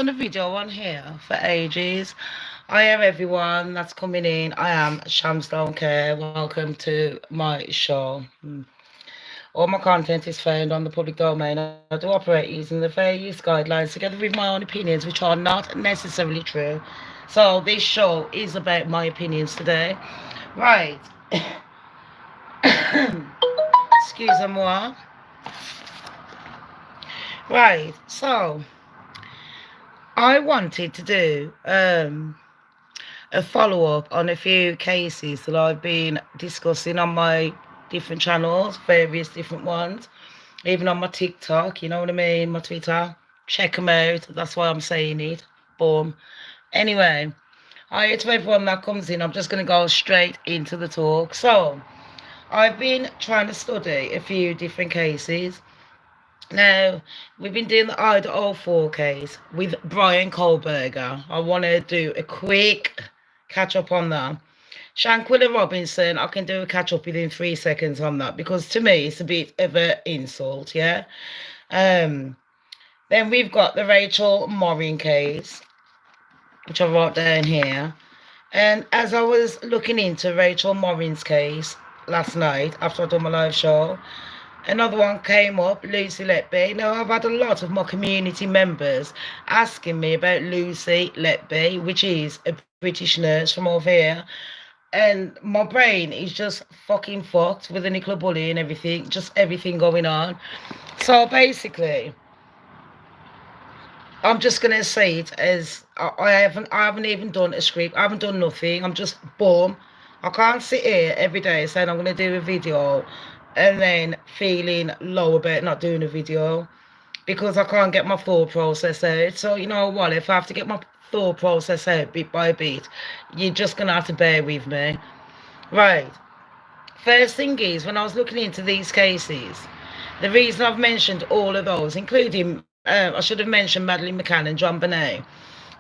done a video on here for ages. I am everyone that's coming in. I am Shamz Don't Care. Welcome to my show. All my content is found on the public domain. I do operate using the fair use guidelines together with my own opinions, which are not necessarily true. So this show is about my opinions today. Right. Excuse-moi. Right. So I wanted to do a follow up on a few cases that I've been discussing on my different channels, various different ones, even on my TikTok, you know what I mean, my Twitter. Check them out. That's why I'm saying it. Boom. Anyway, hi to everyone that comes in. I'm just going to go straight into the talk. So, I've been trying to study a few different cases. Now, we've been doing the Idaho 4 case with Brian Kohlberger. I want to do a quick catch up on that. Shankwilla Robinson, I can do a catch up within 3 seconds on that because to me it's a bit of an insult, yeah. Then we've got the Rachel Morin case, which I wrote down here. And as I was looking into Rachel Morin's case last night after I done my live show, another one came up, Lucy Letby. Now, I've had a lot of my community members asking me about Lucy Letby, which is a British nurse from over here. And my brain is just fucking fucked with the Nicola Bully and everything, just everything going on. So basically, I'm just gonna say it as I haven't even done a script. I haven't done nothing. I'm just boom. I can't sit here every day saying I'm gonna do a video and then feeling low about not doing a video because I can't get my thought process out. So you know what? If I have to get my thought process out bit by bit, you're just gonna have to bear with me. Right. First thing is, when I was looking into these cases, the reason I've mentioned all of those, including I should have mentioned Madeleine McCann and John Bonet.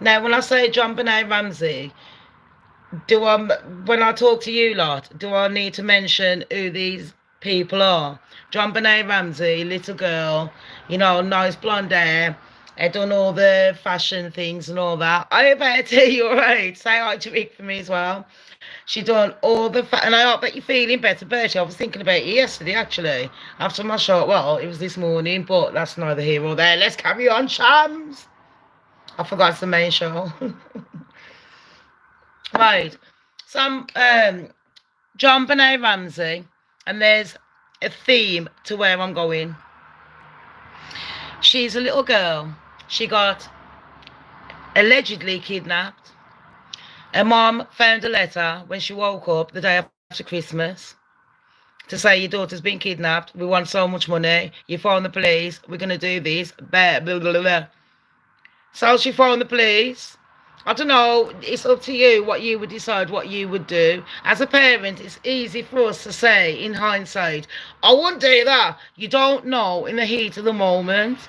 Now, when I say John Bonet Ramsey, when I talk to you lot, do I need to mention who these people are? John Bonet Ramsey, little girl, you know, nice blonde hair. I done all the fashion things and all that. I better tell you, all right. Say hi to Rick for me as well. She done all the and I hope that you're feeling better, Bertie. I was thinking about you yesterday, actually, after my show. Well, it was this morning, but that's neither here or there. Let's carry on, Shams. I forgot it's the main show. Right. Some John Bonet Ramsey, and there's a theme to where I'm going. She's a little girl. She got allegedly kidnapped. Her mom found a letter when she woke up the day after Christmas to say your daughter's been kidnapped. We want so much money. You phone the police. We're going to do this. Blah, blah, blah, blah. So she phoned the police. I don't know. It's up to you what you would decide what you would do. As a parent, it's easy for us to say in hindsight, I wouldn't do that. You don't know in the heat of the moment.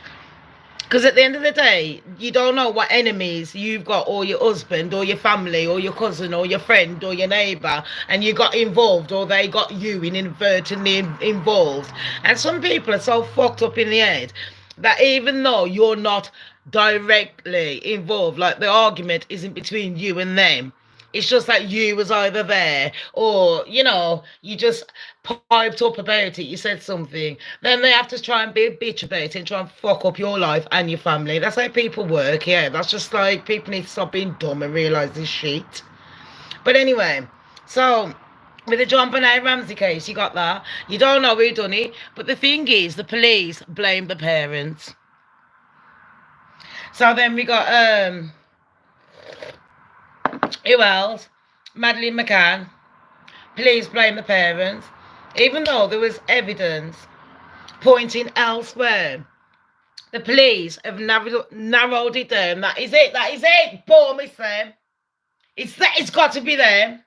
Because at the end of the day, you don't know what enemies you've got, or your husband, or your family, or your cousin, or your friend, or your neighbour, and you got involved, or they got you inadvertently involved. And some people are so fucked up in the head that even though you're not directly involved, like the argument isn't between you and them, it's just that you was either there or, you know, you just piped up about it, you said something. Then they have to try and be a bitch about it and try and fuck up your life and your family. That's how people work, yeah. That's just like, people need to stop being dumb and realise this shit. But anyway, so with the John Bonet Ramsey case, you got that. You don't know who done it. But the thing is, the police blame the parents. So then we got, who else? Madeleine McCann. Police blame the parents. Even though there was evidence pointing elsewhere. The police have narrowed it down. That is it. That is it. Boom, it's them. It's got to be them.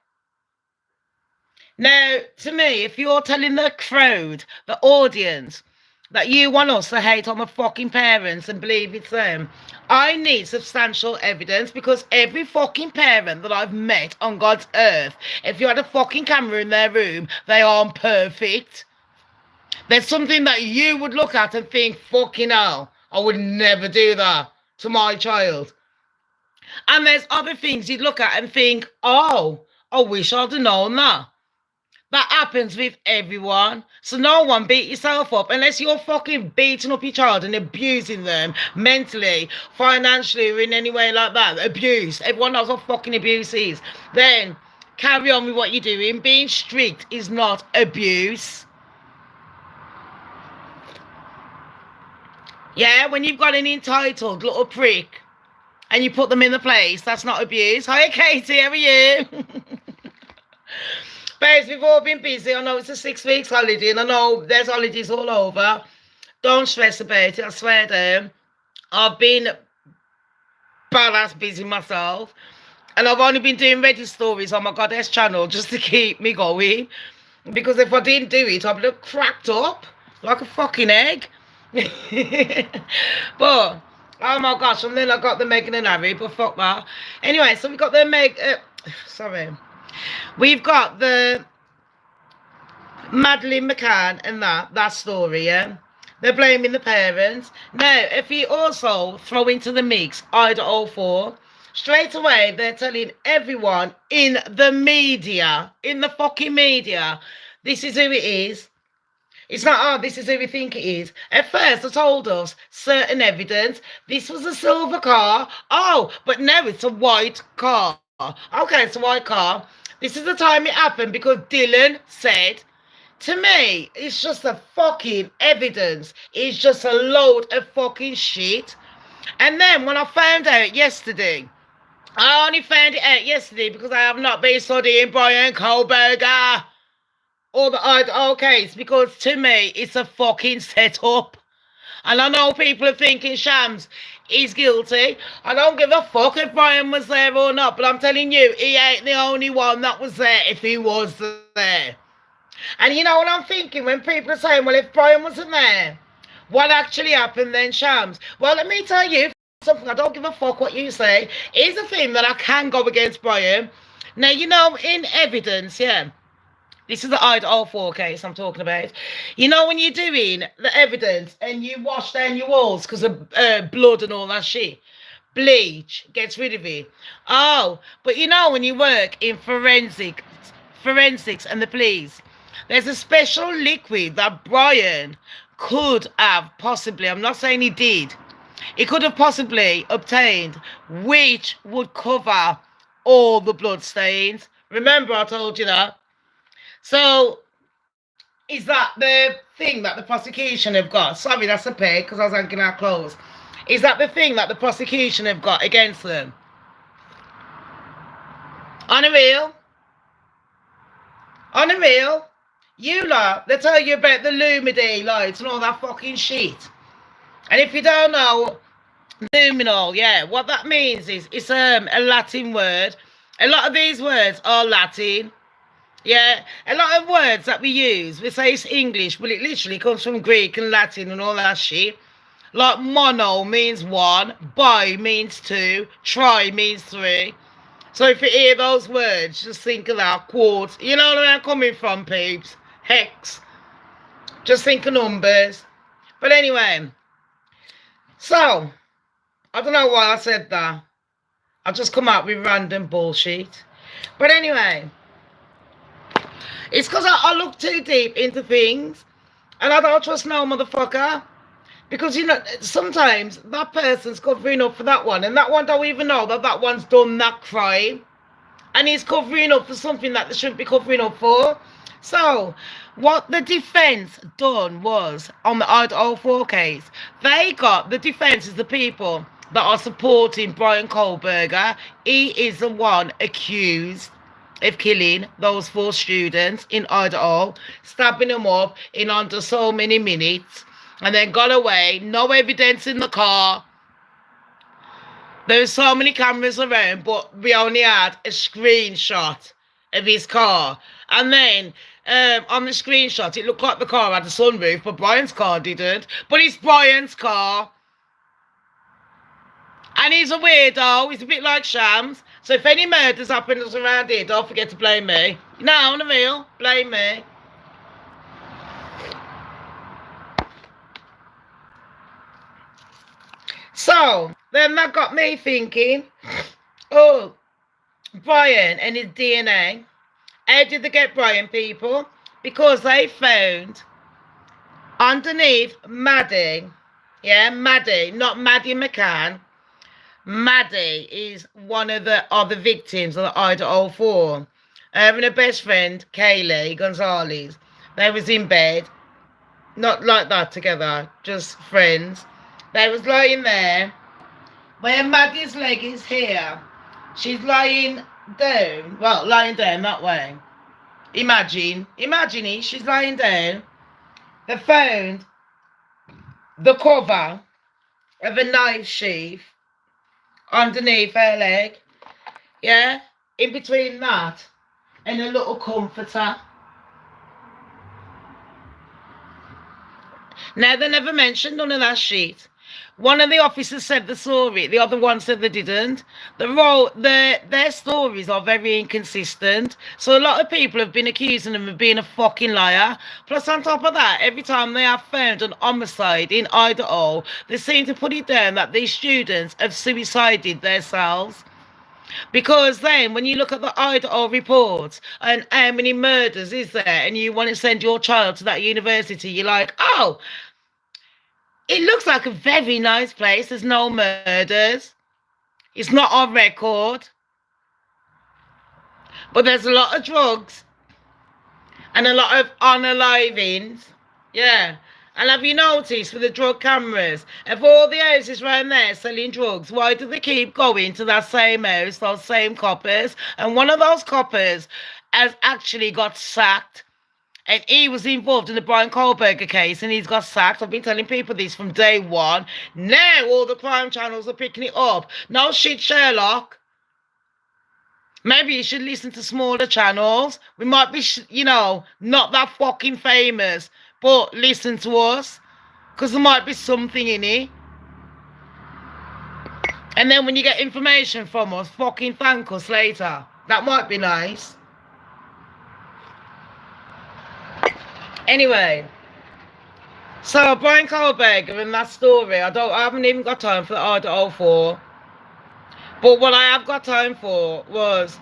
Now, to me, if you're telling the crowd, the audience, that you want us to hate on the fucking parents and believe it's them, I need substantial evidence, because every fucking parent that I've met on God's earth, if you had a fucking camera in their room, they aren't perfect. There's something that you would look at and think, fucking hell, I would never do that. to my child. And there's other things you'd look at and think, oh, I wish I'd have known that. That happens with everyone. So no one beat yourself up unless you're fucking beating up your child and abusing them mentally, financially, or in any way like that. Abuse. Everyone knows what fucking abuse is. Then carry on with what you're doing. Being strict is not abuse. Yeah, when you've got an entitled little prick and you put them in the place, that's not abuse. Hi, Katie, how are you? Babes, we've all been busy. I know it's a 6 weeks holiday, and I know there's holidays all over. Don't stress about it, I swear down. I've been badass busy myself, and I've only been doing Reddit stories on my goddess channel just to keep me going. Because if I didn't do it, I'd look cracked up like a fucking egg. But oh my gosh, and then I got the Meghan and Harry, but fuck that. Anyway, so we got the we've got the Madeleine McCann and that story, yeah? They're blaming the parents. Now, if you also throw into the mix Idaho 4, straight away they're telling everyone in the media, in the fucking media, this is who it is. It's not, oh, this is who we think it is. At first, they told us certain evidence. This was a silver car. Oh, but now it's a white car. Okay, it's a white car. This is the time it happened because Dylan said, to me, it's just a fucking evidence. It's just a load of fucking shit. And then when I found out yesterday, I only found it out yesterday because I have not been studying Brian Kohlberger or the Idaho case, because to me, it's a fucking setup. And I know people are thinking Shams is guilty. I don't give a fuck if Brian was there or not, but I'm telling you, he ain't the only one that was there if he was there. And you know what I'm thinking when people are saying, well, if Brian wasn't there, what actually happened then, Shams? Well, let me tell you something. I don't give a fuck what you say. Here's the thing that I can go against Brian. Now, you know, in evidence, yeah. This is the Idaho 4 case I'm talking about. You know, when you're doing the evidence and you wash down your walls because of blood and all that shit, bleach gets rid of it. Oh, but you know, when you work in forensics and the police, there's a special liquid that Brian could have possibly, I'm not saying he did, he could have possibly obtained, which would cover all the blood stains. Remember I told you that? So, is that the thing that the prosecution have got? Sorry, that's a pig, because I was hanging out clothes. Is that the thing that the prosecution have got against them? On a real? On a real? You lot, they tell you about the Lumidee lights and all that fucking shit. And if you don't know, luminol, yeah, what that means is, it's a Latin word. A lot of these words are Latin. Yeah, a lot of words that we use, we say it's English, but it literally comes from Greek and Latin and all that shit. Like mono means one, bi means two, tri means three. So if you hear those words, just think of that, quartz. You know where I'm coming from, peeps? Hex. Just think of numbers. But anyway, so, I don't know why I said that. I just come out with random bullshit. But anyway, it's because I look too deep into things and I don't trust no motherfucker. Because, you know, sometimes that person's covering up for that one and that one don't even know that that one's done that crime. And he's covering up for something that they shouldn't be covering up for. So, what the defence done was, on the Idaho 4 case, they got, the defence is the people that are supporting Brian Kohlberger. He is the one accused of killing those 4 students in Idaho, stabbing them up in under so many minutes, and then got away. No evidence in the car. There's so many cameras around, but we only had a screenshot of his car. And then on the screenshot, it looked like the car had a sunroof, but Brian's car didn't. But it's Brian's car. And he's a weirdo. He's a bit like Shams. So if any murders happen around here, don't forget to blame me. No, on the real, blame me. So, Then that got me thinking, oh, Brian and his DNA. How did they get Brian, people? Because they found underneath Maddie, yeah, Maddie, not Maddie McCann. Maddie is one of the other victims of the Idaho 4. And her best friend, Kaylee Gonzalez, they was in bed, not like that together, just friends. They was lying there, where Maddie's leg is here. She's lying down, well, lying down that way. Imagine it, she's lying down. They found the cover of a knife sheath underneath her leg. Yeah, in between that and a little comforter. Now, they never mentioned none of that shit. One of the officers said they saw it, the other one said they didn't. Their stories are very inconsistent. So a lot of people have been accusing them of being a fucking liar. Plus, on top of that, every time they have found an homicide in Idaho, they seem to put it down that these students have suicided themselves. Because then, when you look at the Idaho reports and how many murders is there, and you want to send your child to that university, you're like, oh, it looks like a very nice place. There's no murders. It's not on record. But there's a lot of drugs and a lot of unalivings. Yeah. And have you noticed with the drug cameras, if all the houses around there selling drugs, why do they keep going to that same house, those same coppers? And one of those coppers has actually got sacked. And he was involved in the Brian Kohlberger case, and he's got sacked. I've been telling people this from day one. Now all the crime channels are picking it up. No shit, Sherlock. Maybe you should listen to smaller channels. We might be, not that fucking famous, but listen to us, because there might be something in it. And then when you get information from us, fucking thank us later. That might be nice. Anyway, so Brian Kohlberger and that story, I haven't even got time for the Idaho 4. But what I have got time for was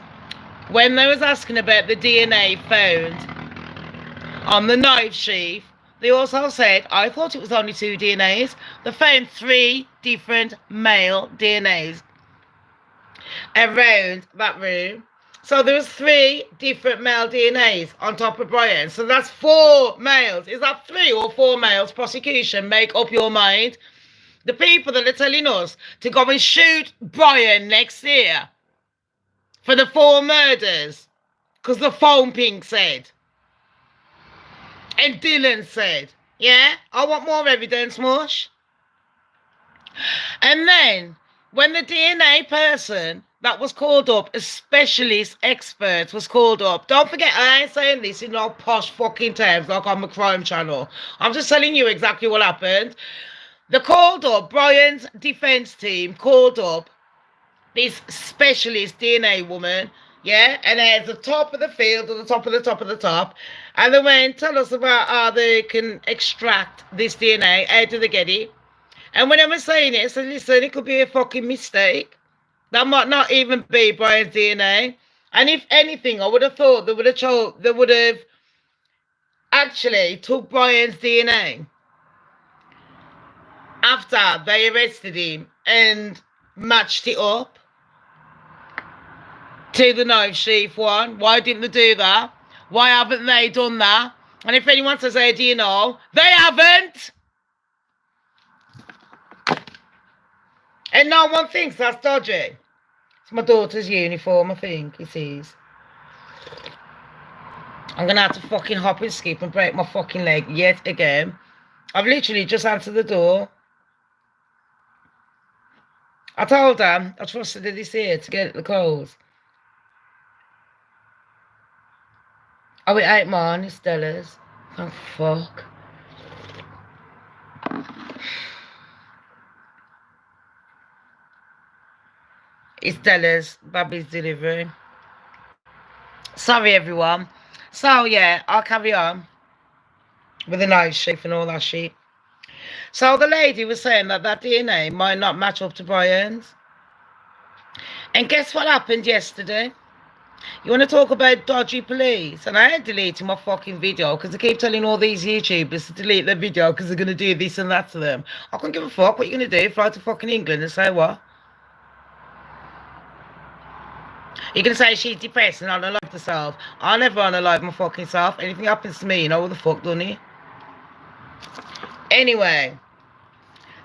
when they was asking about the DNA found on the knife sheath, they also said, I thought it was only 2 DNAs. They found 3 different male DNAs around that room. So there was 3 different male DNAs on top of Brian. So that's 4 males. Is that 3 or 4 males? Prosecution, make up your mind. The people that are telling us to go and shoot Brian next year for the 4 murders, because the phone ping said. And Dylan said, yeah, I want more evidence, mush. And then, when the DNA person that was called up, a specialist expert was called up. Don't forget, I ain't saying this in no posh fucking terms like on my crime channel. I'm just telling you exactly what happened. They called up, Brian's defense team called up this specialist DNA woman, yeah, and at the top of the field, at the top of the top of the top, and they went, tell us about how they can extract this DNA, how do they get it? And when I was saying it, I said, listen, it could be a fucking mistake. That might not even be Brian's DNA. And if anything, I would have thought they would have actually took Brian's DNA after they arrested him and matched it up to the knife sheath one. Why didn't they do that? Why haven't they done that? And if anyone says, hey, do you know? They haven't. And no one thinks that's dodgy. It's my daughter's uniform, I think it is. I'm going to have to fucking hop and skip and break my fucking leg yet again. I've literally just answered the door. I told her I trusted her this year to get the clothes. Oh, it ain't mine, it's Stella's. Oh, fuck. It's Stella's, Baby's delivery. Sorry, everyone. So, yeah, I'll carry on with the knife sheath and all that shit. So the lady was saying that that DNA might not match up to Brian's. And guess what happened yesterday? You want to talk about dodgy police? And I ain't deleting my fucking video because they keep telling all these YouTubers to delete their video because they're going to do this and that to them. I couldn't give a fuck. What you going to do? Fly to fucking England and say what? You're going to say she's depressed and unalive herself. I'll never unalive my fucking self. Anything happens to me, you know what the fuck, don't you? Anyway.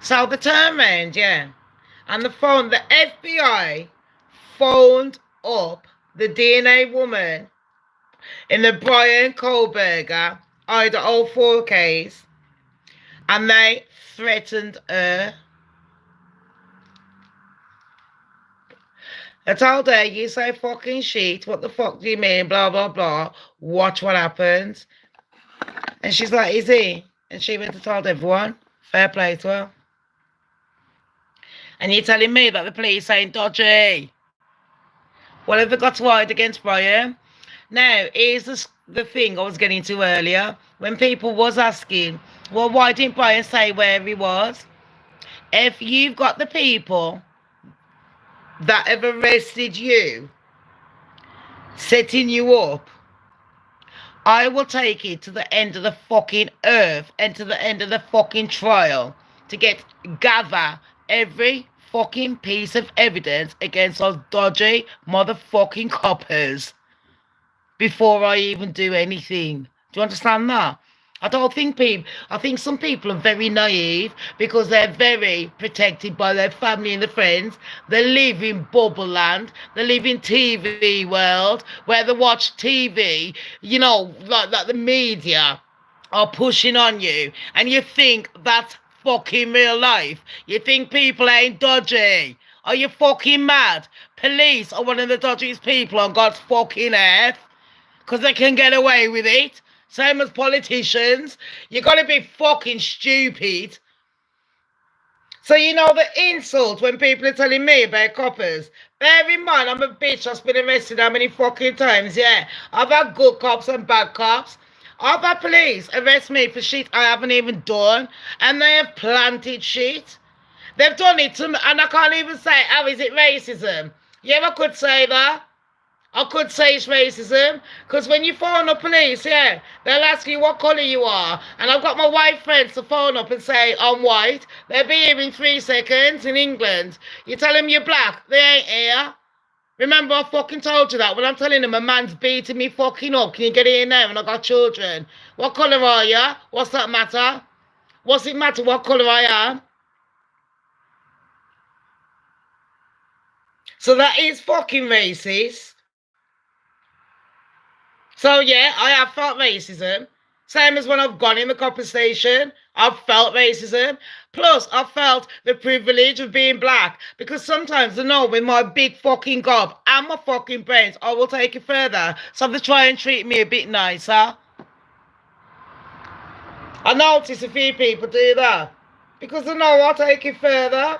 So the turn round, yeah. And the FBI phoned up the DNA woman in the Brian Kohlberger Idaho 4 case, and they threatened her. I told her, you say fucking shit, what the fuck do you mean, blah, blah, blah, watch what happens. And she's like, is he? And she went and told everyone, fair play to her. And you're telling me that the police ain't dodgy. What have they got to hide against Brian? Now, here's the thing I was getting to earlier. When people was asking, well, why didn't Brian say where he was? If you've got the people that have arrested you, setting you up, I will take it to the end of the fucking earth and to the end of the fucking trial to gather every fucking piece of evidence against those dodgy motherfucking coppers before I even do anything. Do you understand that? I think some people are very naive because they're very protected by their family and their friends. They live in bubble land. They live in TV world where they watch TV, you know, like the media are pushing on you. And you think that's fucking real life. You think people ain't dodgy. Are you fucking mad? Police are one of the dodgiest people on God's fucking earth because they can get away with it. Same as politicians. You gotta be fucking stupid. So you know the insult when people are telling me about coppers. Bear in mind, I'm a bitch that's been arrested how many fucking times, yeah. I've had good cops and bad cops. I've had police arrest me for shit I haven't even done. And they have planted shit. They've done it to me, and I can't even say, oh, is it racism? Yeah, I could say that. I could say it's racism, because when you phone up police, yeah, they'll ask you what colour you are. And I've got my white friends to phone up and say, I'm white. They'll be here in 3 seconds in England. You tell them you're black, they ain't here. Remember, I fucking told you that when I'm telling them a man's beating me fucking up. Can you get in there when I got children? What colour are you? What's that matter? What's it matter what colour I am? So that is fucking racist. So yeah, I have felt racism. Same as when I've gone in the copper station, I've felt racism. Plus, I've felt the privilege of being black. Because sometimes, I know, with my big fucking gob and my fucking brains, I will take it further. So they try and treat me a bit nicer. I notice a few people do that. Because they know I'll take it further.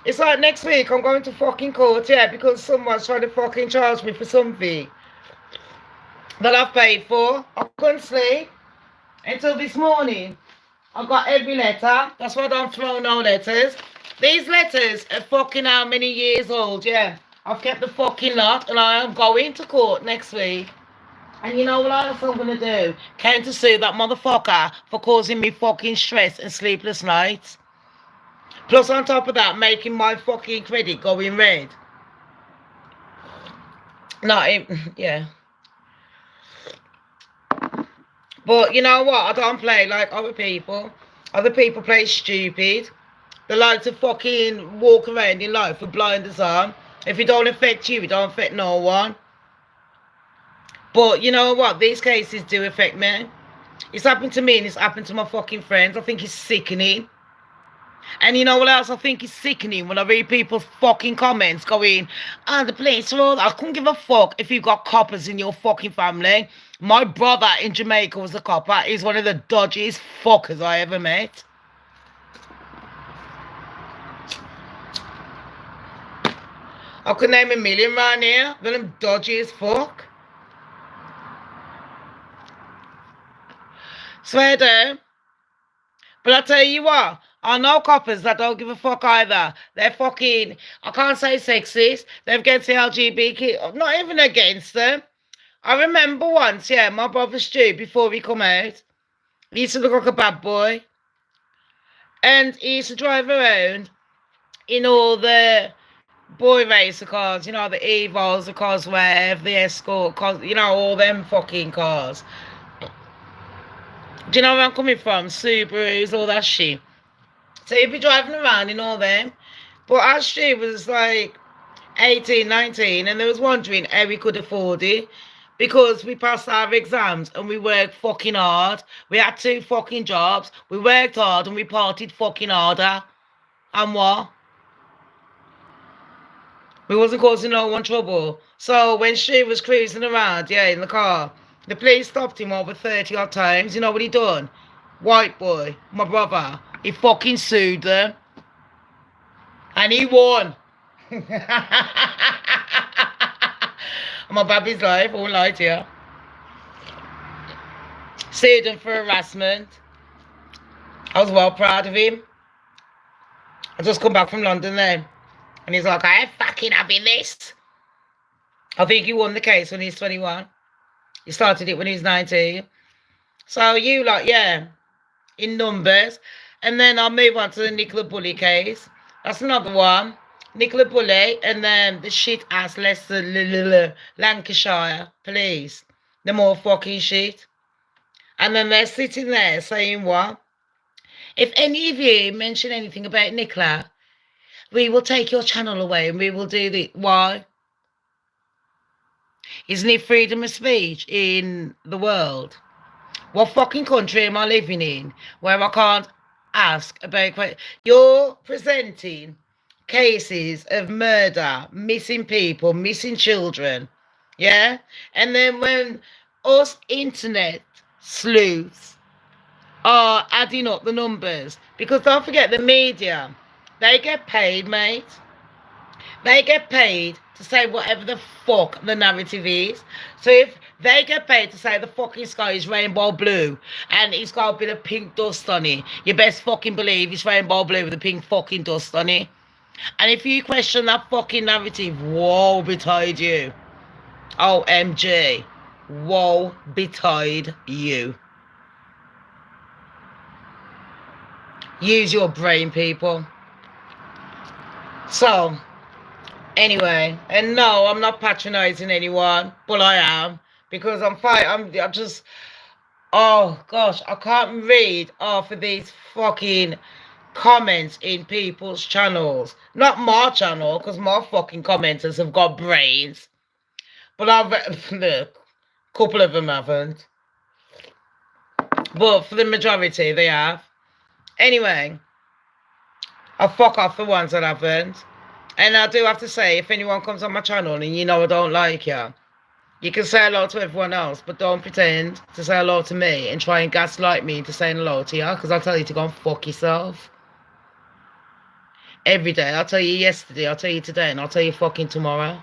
It's like next week I'm going to fucking court, yeah, because someone's trying to fucking charge me for something that I've paid for. I couldn't sleep until this morning. I got every letter. That's why I don't throw no letters. These letters are fucking how many years old, yeah. I've kept the fucking lot and I am going to court next week. And you know what else I'm going to do? Counter sue that motherfucker for causing me fucking stress and sleepless nights. Plus on top of that, making my fucking credit go in red. Yeah. But you know what? I don't play like other people. Other people play stupid. They like to fucking walk around in life with blinders on. If it don't affect you, it don't affect no one. But you know what? These cases do affect me. It's happened to me and it's happened to my fucking friends. I think it's sickening. And you know what else I think is sickening? When I read people's fucking comments going, the police are all... I couldn't give a fuck if you've got coppers in your fucking family. My brother in Jamaica was a copper. He's one of the dodgiest fuckers I ever met. I could name a million right here. They're them dodgy as fuck. Swear down. But I tell you what, I know coppers that don't give a fuck either. They're fucking, I can't say sexist. They're against the LGBT, not even against them. I remember once, yeah, my brother Stu, before he come out, he used to look like a bad boy. And he used to drive around in all the boy racer cars, you know, the Evos, the Cosworth, the Escort, you know, all them fucking cars. Do you know where I'm coming from? Subarus, all that shit. So he'd be driving around in all them. But as she was like 18, 19, and they was wondering how we could afford it. Because we passed our exams and we worked fucking hard. We had 2 fucking jobs. We worked hard and we partied fucking harder. And what? We wasn't causing no one trouble. So when she was cruising around, yeah, in the car, the police stopped him over 30 odd times. You know what he done? White boy, my brother, he fucking sued them. And he won. My baby's life, I won't lie to you. Sued him for harassment. I was well proud of him. I just come back from London then. And he's like, I ain't fucking having this. I think he won the case when he's 21. He started it when he was 19. So you like, yeah, in numbers. And then I'll move on to the Nicola Bulley case. That's another one. Nicola Bulley and then the shit ass Lancashire police. They're more fucking shit. And then they're sitting there saying what? If any of you mention anything about Nicola, we will take your channel away and we will do the... Why? Isn't it freedom of speech in the world? What fucking country am I living in where I can't ask about... You're presenting cases of murder, missing people, missing children, yeah? And then when us internet sleuths are adding up the numbers, because don't forget the media, they get paid, mate. They get paid to say whatever the fuck the narrative is. So if they get paid to say the fucking sky is rainbow blue and it's got a bit of pink dust on it, you best fucking believe it's rainbow blue with a pink fucking dust on it. And if you question that fucking narrative, woe betide you. OMG. Woe betide you. Use your brain, people. So, anyway, and no, I'm not patronizing anyone, but I am, because I just, oh gosh, I can't read half of these fucking comments in people's channels. Not my channel, because my fucking commenters have got brains. But look, a couple of them haven't. But for the majority, they have. Anyway, I'll fuck off the ones that haven't. And I do have to say, if anyone comes on my channel and you know I don't like you, you can say hello to everyone else, but don't pretend to say hello to me and try and gaslight me into saying hello to you, because I'll tell you to go and fuck yourself. Every day. I'll tell you yesterday, I'll tell you today, and I'll tell you fucking tomorrow.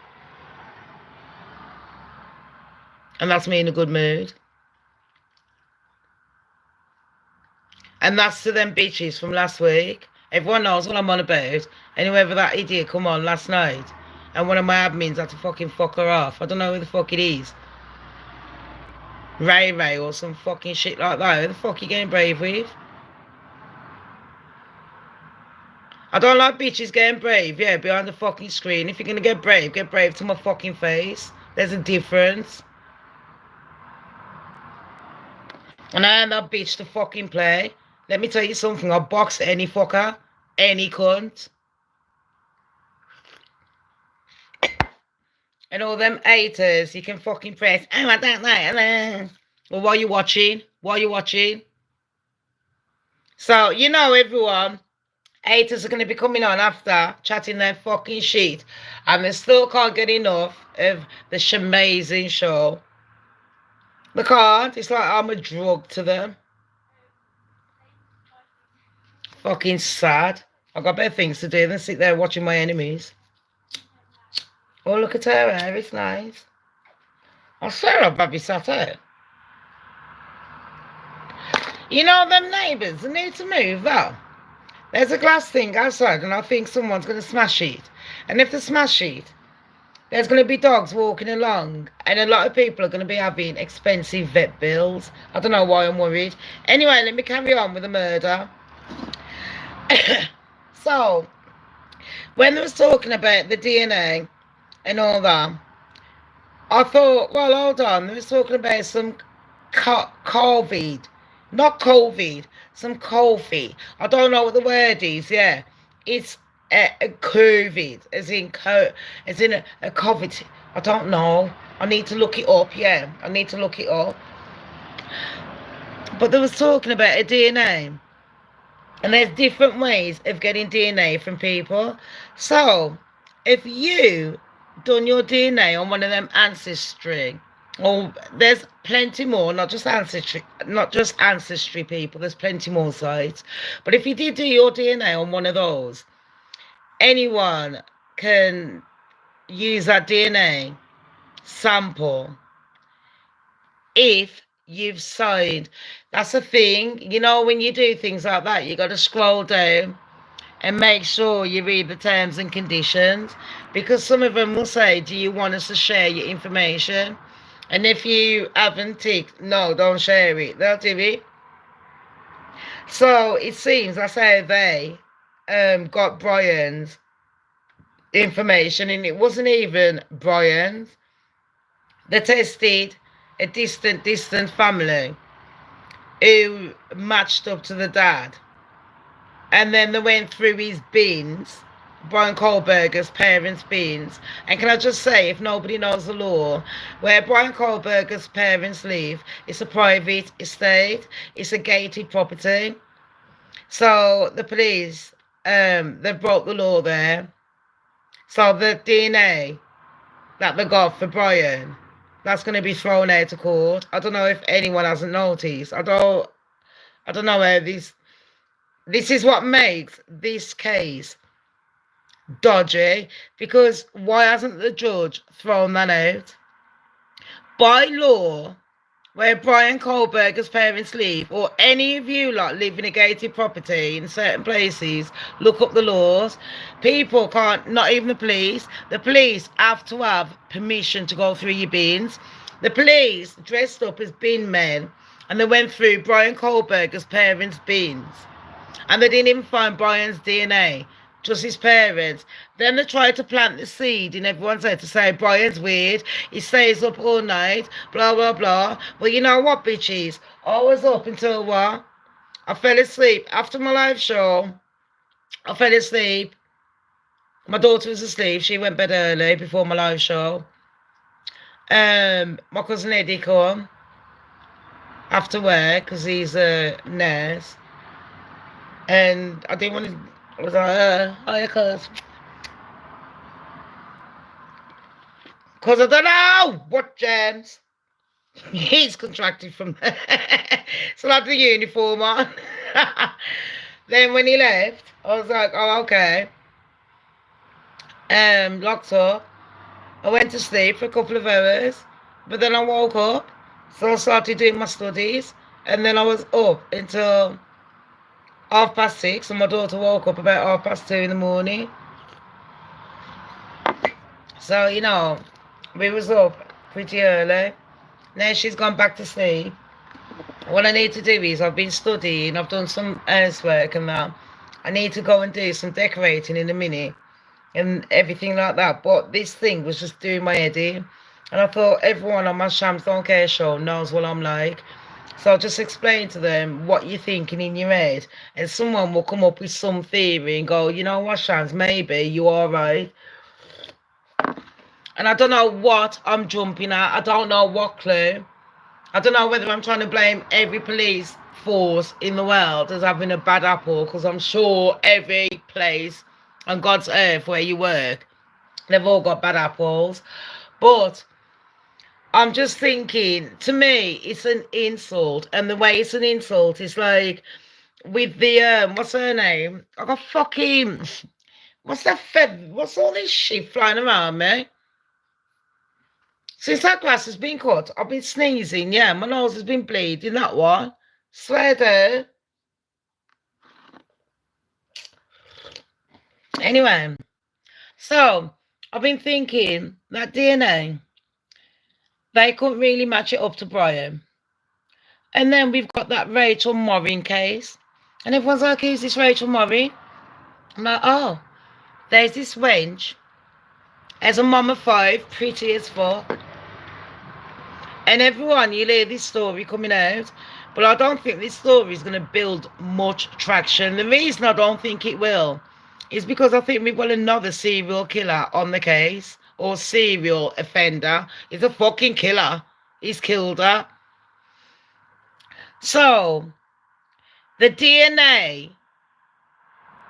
And that's me in a good mood. And that's to them bitches from last week. Everyone knows what I'm on about. And whoever that idiot come on last night, and one of my admins had to fucking fuck her off. I don't know who the fuck it is. Ray or some fucking shit like that. Who the fuck you getting brave with? I don't like bitches getting brave, yeah, behind the fucking screen. If you're going to get brave to my fucking face. There's a difference. And I am that bitch to fucking play. Let me tell you something. I'll box any fucker. Any cunt. And all them haters, you can fucking press, oh, I don't like. Well, what are you watching? What are you watching? So, you know, everyone, haters are going to be coming on after, chatting their fucking shit. And they still can't get enough of the Shamazing show. They can't. It's like I'm a drug to them. Fucking sad. I've got better things to do than sit there watching my enemies. Oh, look at her hair. It's nice. I swear I'll babysat her. You know them neighbours, they need to move though. There's a glass thing outside, and I think someone's going to smash it. And if they smash it, there's going to be dogs walking along, and a lot of people are going to be having expensive vet bills. I don't know why I'm worried. Anyway, let me carry on with the murder. So, when they was talking about the DNA and all that, I thought, well, hold on. They was talking about some COVID. Not COVID. Some COVID. I don't know what the word is, yeah. It's a COVID, as in a COVID. I don't know. I need to look it up, yeah. I need to look it up. But they was talking about a DNA. And there's different ways of getting DNA from people. So, if you done your DNA on one of them ancestry, or there's plenty more, not just ancestry people, there's plenty more sites. But if you did do your DNA on one of those, anyone can use that DNA sample if you've signed. That's a thing. You know, when you do things like that, you got to scroll down and make sure you read the terms and conditions, because some of them will say, do you want us to share your information? And if you haven't ticked, no, don't share it, they'll do it. So it seems that's how they got Brian's information, and it wasn't even Brian's. They tested a distant family who matched up to the dad. And then they went through his bins, Brian Kohlberger's parents' bins. And can I just say, if nobody knows the law, where Brian Kohlberger's parents live, it's a private estate, it's a gated property. So the police, they broke the law there. So the DNA that they got for Brian, that's going to be thrown out of court. I don't know if anyone hasn't noticed. I don't know how this is what makes this case dodgy, because why hasn't the judge thrown that out? By law, where Brian Kohlberger's parents live, or any of you lot live in a gated property in certain places, look up the laws. People can't, not even the police have to have permission to go through your bins. The police dressed up as bin men, and they went through Brian Kohlberger's parents' bins. And they didn't even find Brian's DNA, just his parents. Then they tried to plant the seed in everyone's head to say, Brian's weird, he stays up all night, blah, blah, blah. Well, you know what, bitches? I was up until what? I fell asleep. After my live show, I fell asleep. My daughter was asleep. She went bed early before my live show. My cousin Eddie come after work because he's a nurse. And I didn't want to, I was like, hiya, cuz. Because I don't know what James. He's contracted from there. So I had the uniform on. Then when he left, I was like, oh, okay. Locked up. I went to sleep for a couple of hours. But then I woke up. So I started doing my studies. And then I was up until 6:30, and my daughter woke up about 2:30 in the morning. So, you know, we was up pretty early. Now she's gone back to sleep. What I need to do is, I've been studying, I've done some housework and that. I need to go and do some decorating in a minute and everything like that. But this thing was just doing my head in. And I thought everyone on my Shamz Don't Care show knows what I'm like. So I'll just explain to them what you're thinking in your head, and someone will come up with some theory and go, you know what, Shamz, maybe you are right. And I don't know what I'm jumping at. I don't know what clue. I don't know whether I'm trying to blame every police force in the world as having a bad apple, because I'm sure every place on God's earth where you work, they've all got bad apples. But I'm just thinking, to me, it's an insult. And the way it's an insult is like with the, what's her name? I got fucking, what's all this shit flying around me? Since that grass has been cut, I've been sneezing, yeah. My nose has been bleeding, that one. Swear to. Anyway, so I've been thinking that DNA, they couldn't really match it up to Brian. And then we've got that Rachel Morin case. And everyone's like, who's this Rachel Morin? I'm like, oh, there's this wench as a mum of 5, pretty as fuck. And everyone, you'll hear this story coming out. But I don't think this story is going to build much traction. The reason I don't think it will is because I think we've got another serial killer on the case. Or serial offender. He's a fucking killer. He's killed her. So, the DNA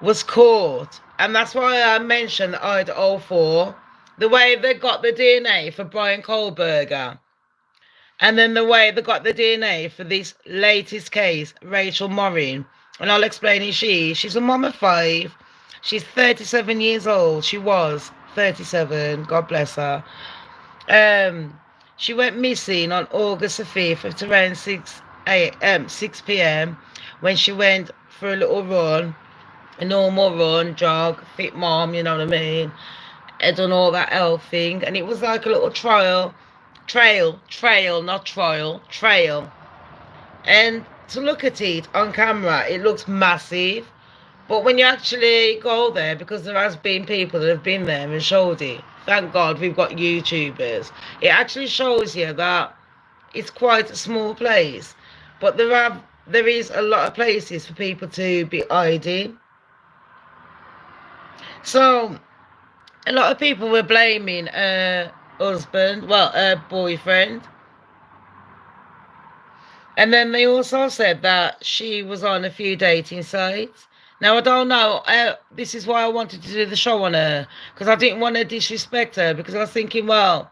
was caught. And that's why I mentioned ORHER 04. The way they got the DNA for Brian Kohlberger. And then the way they got the DNA for this latest case, Rachel Morin. And I'll explain who she is. She's a mum of 5. She's 37 years old. She was 37. God bless her. She went missing on August the 5th at around 6 p.m. when she went for a little run. A normal run, jog, fit mom, you know what I mean? I done all that health thing. And it was like a little trail, not trial, trail. And to look at it on camera, it looks massive. But when you actually go there, because there has been people that have been there and showed it, thank God we've got YouTubers, it actually shows you that it's quite a small place. But there is a lot of places for people to be hiding. So, a lot of people were blaming her boyfriend. And then they also said that she was on a few dating sites. Now, I don't know. This is why I wanted to do the show on her. Because I didn't want to disrespect her. Because I was thinking, well,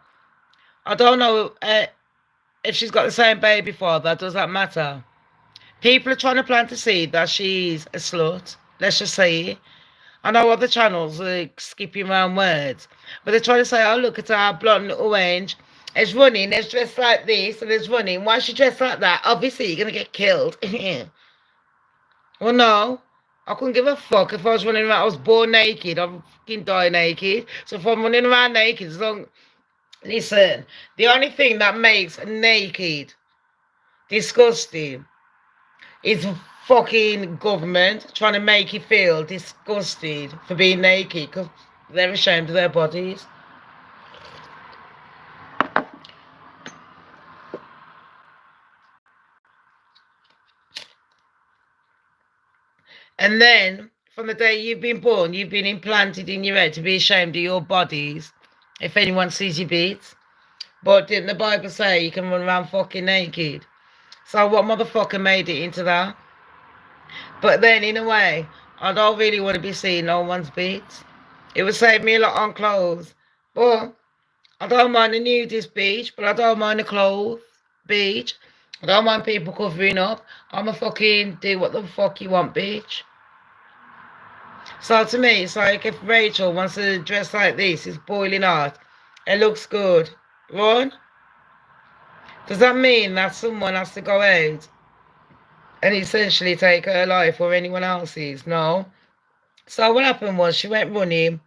I don't know if she's got the same baby father. Does that matter? People are trying to plant a seed that she's a slut. Let's just say it. I know other channels are skipping around words. But they're trying to say, oh, look at her blonde little wench. It's running, it's dressed like this, and it's running. Why is she dressed like that? Obviously, you're going to get killed. Well, no. I couldn't give a fuck if I was running around. I was born naked. I'd fucking die naked. So if I'm running around naked, as long... Listen, the only thing that makes naked disgusting is fucking government trying to make you feel disgusted for being naked because they're ashamed of their bodies. And then, from the day you've been born, you've been implanted in your head to be ashamed of your bodies if anyone sees your beats. But didn't the Bible say you can run around fucking naked? So what motherfucker made it into that? But then, in a way, I don't really want to be seeing no one's beats. It would save me a lot on clothes. But I don't mind a nudist beach, but I don't mind a clothes beach. I don't mind people covering up. I'm a fucking do what the fuck you want, bitch. So to me, it's like if Rachel wants to dress like this, it's boiling hot, it looks good, run. Does that mean that someone has to go out and essentially take her life or anyone else's? No. So what happened was she went running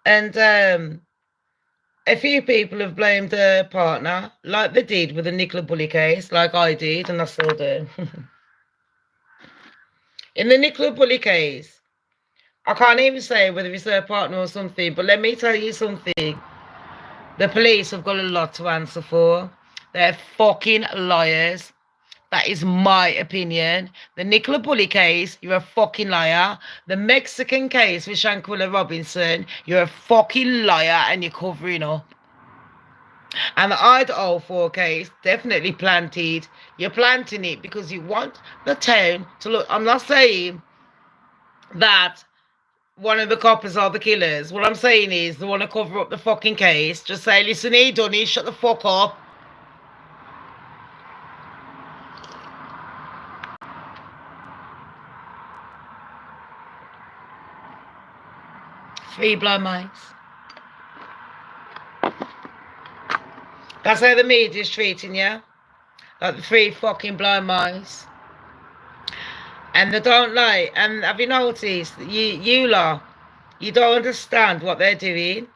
and a few people have blamed her partner, like they did with the Nicola Bulley case, like I did, and I still do. In the Nicola Bulley case, I can't even say whether it's her partner or something, but let me tell you something. The police have got a lot to answer for. They're fucking liars. That is my opinion. The Nicola Bulley case, you're a fucking liar. The Mexican case with Shanquilla Robinson, you're a fucking liar and you're covering up. And the ORHER 04 case, definitely planted. You're planting it because you want the town to look. I'm not saying that one of the coppers are the killers. What I'm saying is they want to cover up the fucking case. Just say, listen, he done it, shut the fuck up. Three blind mice. That's how the media's treating you. Like the 3 fucking blind mice. And they don't lie. And have you noticed, you lot, You don't understand what they're doing.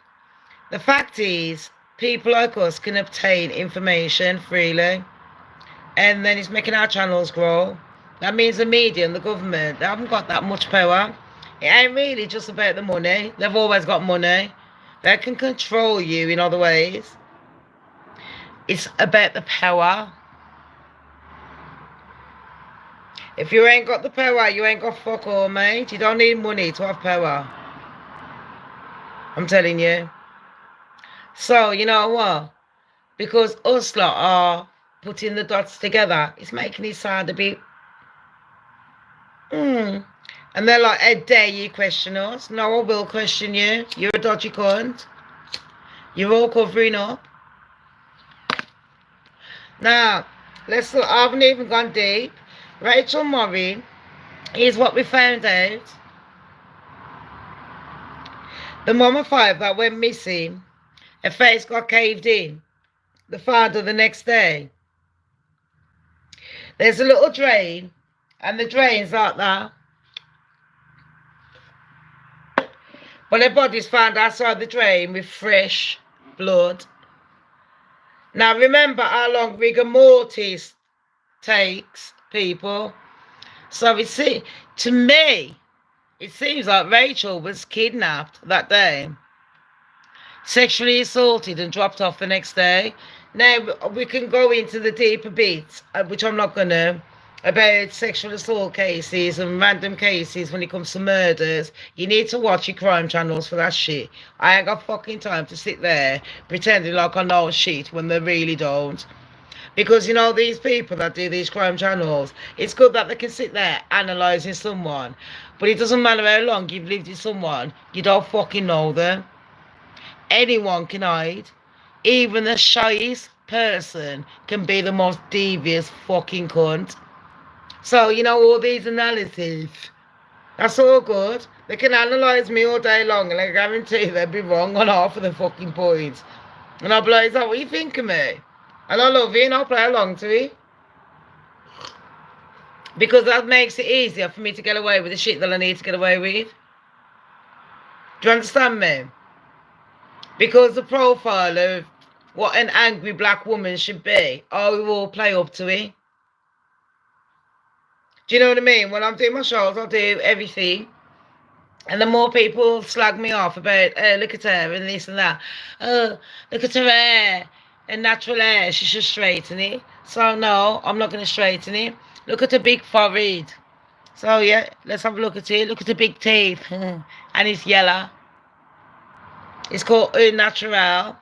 The fact is, people like us can obtain information freely, and then it's making our channels grow. That means the media and the government, they haven't got that much power. It ain't really just about the money. They've always got money. They can control you in other ways. It's about the power. If you ain't got the power, you ain't got fuck all, mate. You don't need money to have power. I'm telling you. So, you know what? Because us lot are putting the dots together, it's making it sound a bit... And they're like, how dare you question us? No, I will question you. You're a dodgy cunt. You're all covering up. Now, let's look. I haven't even gone deep. Rachel Murray is what we found out. The mum of 5 that went missing, her face got caved in. The father the next day. There's a little drain, and the drain's like that. But her body's found outside the drain with fresh blood. Now remember how long rigor mortis takes, people. So to me, it seems like Rachel was kidnapped that day, sexually assaulted and dropped off the next day. Now we can go into the deeper bits, which I'm not going to, about sexual assault cases and random cases when it comes to murders. You need to watch your crime channels for that shit. I ain't got fucking time to sit there pretending like I know shit when they really don't. Because, you know, these people that do these crime channels, it's good that they can sit there analysing someone. But it doesn't matter how long you've lived with someone, you don't fucking know them. Anyone can hide. Even the shyest person can be the most devious fucking cunt. So, you know, all these analyses, that's all good. They can analyse me all day long, and I guarantee they'll be wrong on half of the fucking points. And I'll be like, is that what you think of me? And I love it, and I'll play along to it. Because that makes it easier for me to get away with the shit that I need to get away with. Do you understand me? Because the profile of what an angry black woman should be, I will play up to it. Do you know what I mean? When I'm doing my shows, I'll do everything. And the more people slag me off about, look at her and this and that. Oh, look at her hair and natural hair. She should straighten it. So, no, I'm not going to straighten it. Look at her big forehead. So, yeah, let's have a look at it. Look at the big teeth. And it's yellow. It's called au naturel.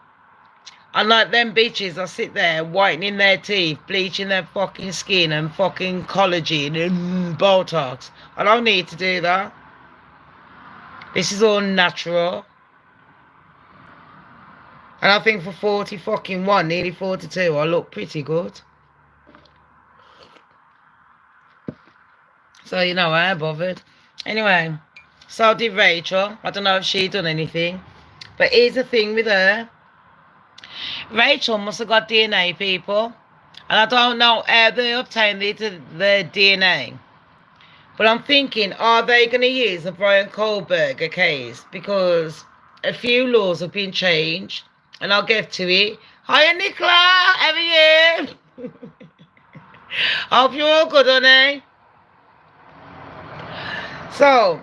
Unlike them bitches that sit there whitening their teeth, bleaching their fucking skin and fucking collagen and Botox. I don't need to do that. This is all natural. And I think for 40 fucking 1, nearly 42, I look pretty good. So, you know, I ain't bothered. Anyway, so did Rachel. I don't know if she done anything. But here's the thing with her. Rachel must have got DNA, people. And I don't know how they obtained the DNA. But I'm thinking, are they going to use the Brian Kohlberger case? Because a few laws have been changed. And I'll get to it. Hiya, Nicola. How are you? Hope you're all good, honey. So,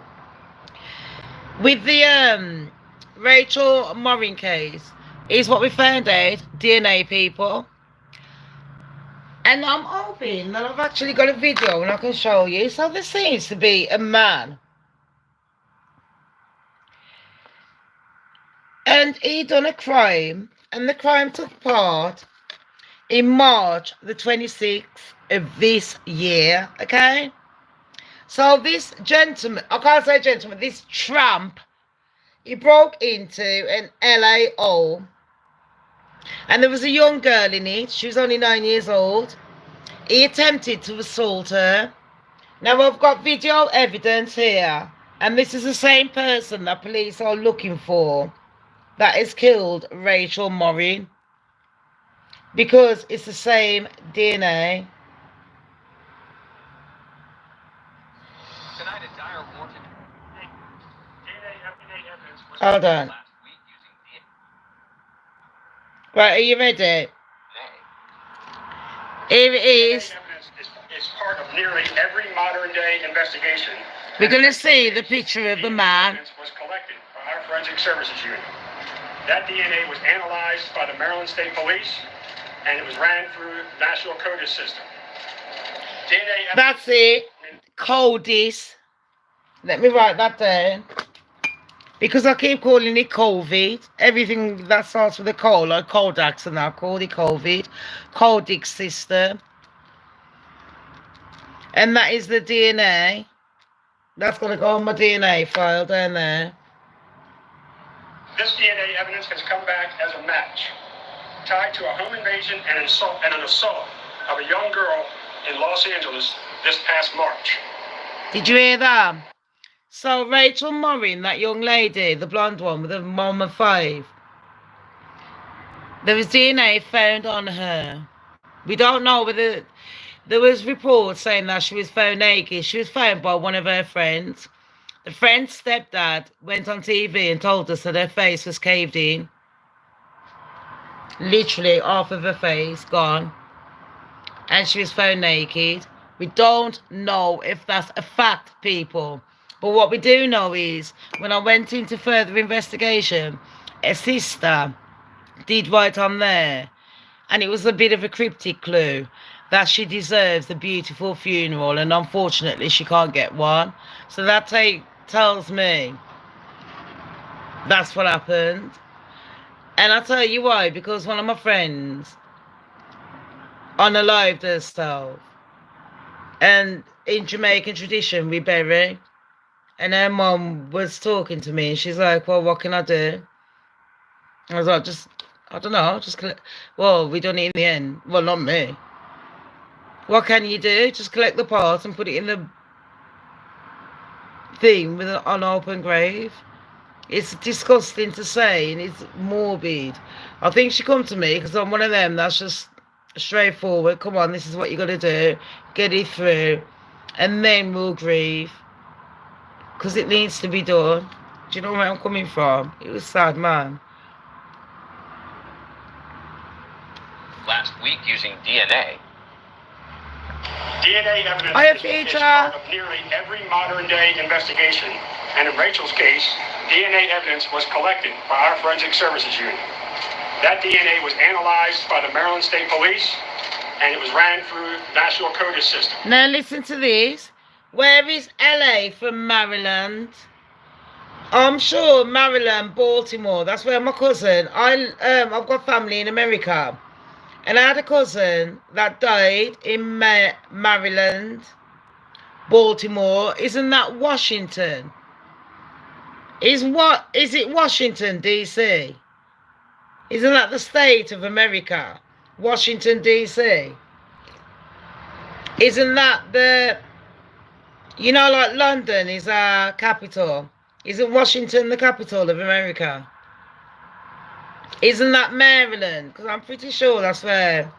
with the Rachel Morin case, is what we found out, DNA, people. And I'm hoping that I've actually got a video and I can show you. So there seems to be a man. And he done a crime. And the crime took part in March the 26th of this year. Okay? So this gentleman, I can't say gentleman, this tramp, he broke into an LA home. And there was a young girl in it. She was only 9 years old. He attempted to assault her. Now, I've got video evidence here. And this is the same person that police are looking for that has killed Rachel Morin. Because it's the same DNA. Tonight, a dire warning. DNA Hold on. Right, are you ready? Here it is. It's part of nearly every modern day investigation. We're going to see the picture of the man. Was collected by our forensic services unit. That DNA was analyzed by the Maryland State Police, and it was ran through the National CODIS system. DNA. That's it. CODIS. Let me write that down. Because I keep calling it COVID. Everything that starts with a cold, like Kodax and that, call it COVID. CODIS system. And that is the DNA. That's going to go on my DNA file down there. This DNA evidence has come back as a match, tied to a home invasion and an assault of a young girl in Los Angeles this past March. Did you hear that? So Rachel Morin, that young lady, the blonde one with the mom of 5, there was DNA found on her. We don't know whether... There was reports saying that she was found naked. She was found by one of her friends. The friend's stepdad went on TV and told us that her face was caved in. Literally half of her face gone. And she was found naked. We don't know if that's a fact, people. But what we do know is, when I went into further investigation, a sister did write on there, and it was a bit of a cryptic clue, that she deserves a beautiful funeral, and unfortunately she can't get one. So that tells me that's what happened. And I'll tell you why, because one of my friends unalived herself, and in Jamaican tradition we bury, and her mum was talking to me and she's like, well, what can I do? I was like, I don't know, just collect. Well, we done it in the end. Well, not me. What can you do? Just collect the parts and put it in the thing with an unopened grave. It's disgusting to say, and it's morbid. I think she come to me because I'm one of them that's just straightforward. Come on, this is what you got to do. Get it through, and then we'll grieve, because it needs to be done. Do you know where I'm coming from? It was sad, man. Last week using DNA. DNA evidence is part of nearly every modern-day investigation, and in Rachel's case, DNA evidence was collected by our forensic services unit. That DNA was analyzed by the Maryland State Police, and it was ran through the National CODIS system. Now listen to this. Where is LA from Maryland? I'm sure Maryland, Baltimore. That's where my cousin. I've got family in America. And I had a cousin that died in Maryland, Baltimore. Isn't that Washington? Is it Washington, D.C.? Isn't that the state of America? Washington, D.C.? Isn't that the... You know, like London is our capital. Isn't Washington the capital of America? Isn't that Maryland? Because I'm pretty sure that's where.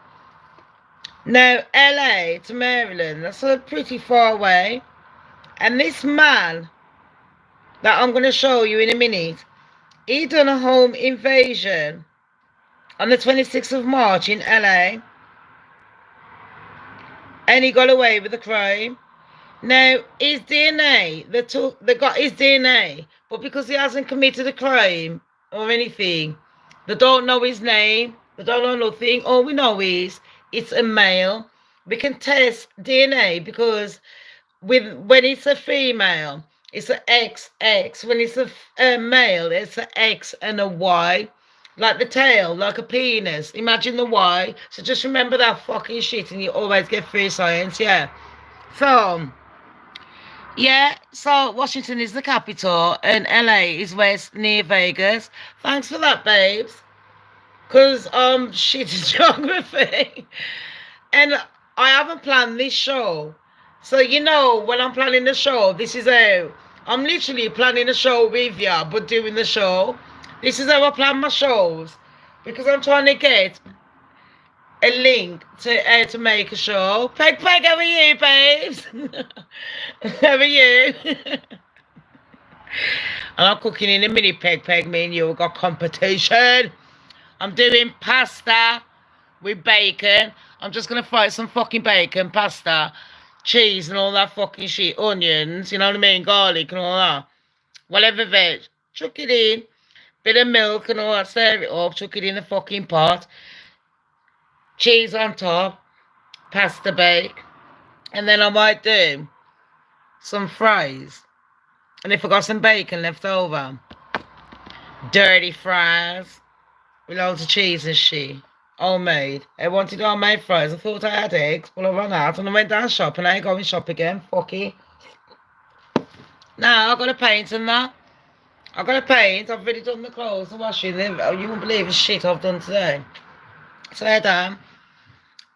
Now, LA to Maryland, that's pretty far away. And this man that I'm going to show you in a minute, he done a home invasion on the 26th of March in LA. And he got away with the crime. Now, his DNA, they got his DNA, but because he hasn't committed a crime or anything, they don't know his name. They don't know nothing. All we know is it's a male. We can test DNA because when it's a female, it's an XX. When it's a male, it's an X and a Y. Like the tail, like a penis. Imagine the Y. So just remember that fucking shit and you always get free science, yeah. So, yeah, so Washington is the capital and LA is west near Vegas. Thanks for that, babes. Because I'm shit at geography. And I haven't planned this show. So, you know, when I'm planning the show, this is how... I'm literally planning a show with you, but doing the show. This is how I plan my shows. Because I'm trying to get a link to how to make a show. Peg, how are you, babes? How are you? And I'm cooking in a mini peg. Me and you have got competition. I'm doing pasta with bacon. I'm just going to fry some fucking bacon, pasta, cheese and all that fucking shit. Onions, you know what I mean? Garlic and all that. Whatever veg. Chuck it in. Bit of milk and all that. Stir it up. Chuck it in the fucking pot. Cheese on top. Pasta bake. And then I might do some fries. And if I got some bacon left over, dirty fries with loads of cheese and shit. Homemade. I wanted homemade fries. I thought I had eggs, but I ran out and I went down shop and I ain't going shop again. Fuck it. Now I got to paint and that. I got to paint. I've already done the clothes, the washing. You won't believe the shit I've done today. So I done.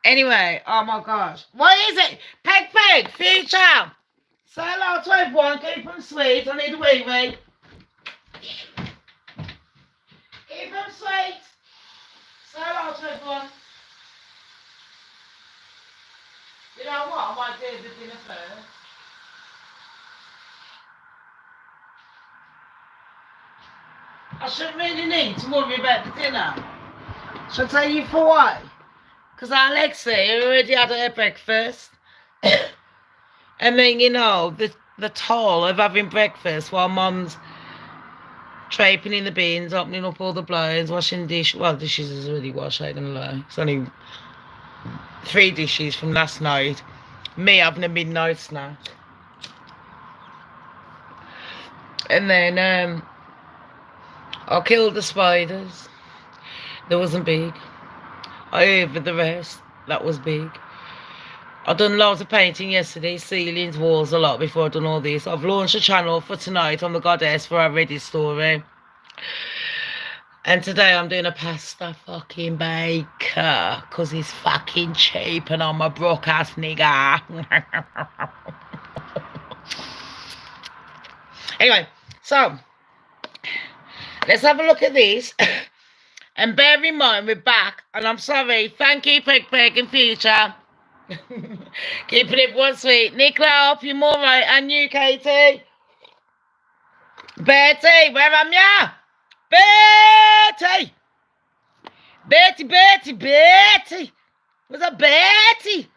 Anyway, oh my gosh. What is it? Peg, future. Say hello to everyone. Keep them sweet. I need a wee. Keep them sweet. Say hello to everyone. You know what? I might do the dinner first. I shouldn't really need to worry about the dinner. Shall I tell you for why? Because Alexi already had her breakfast. And then, you know, the toll of having breakfast while Mum's traipsing in the bins, opening up all the blinds, washing dishes. Well, dishes is already washed, I ain't gonna lie. It's only 3 dishes from last night. Me having a midnight snack. And then I killed the spiders. That wasn't big. I hoovered the rest. That was big. I done loads of painting yesterday, ceilings, walls, a lot before I done all this. I've launched a channel for tonight on the Goddess for our Reddit story. And today I'm doing a pasta fucking baker because it's fucking cheap and I'm a broke ass nigga. Anyway, so let's have a look at this. And bear in mind, we're back. And I'm sorry. Thank you, Peg in future. Keeping everyone sweet. Nicola, I hope you're all right. And you, Katie. Betty, where am ya? Betty. Betty. Where's that Betty?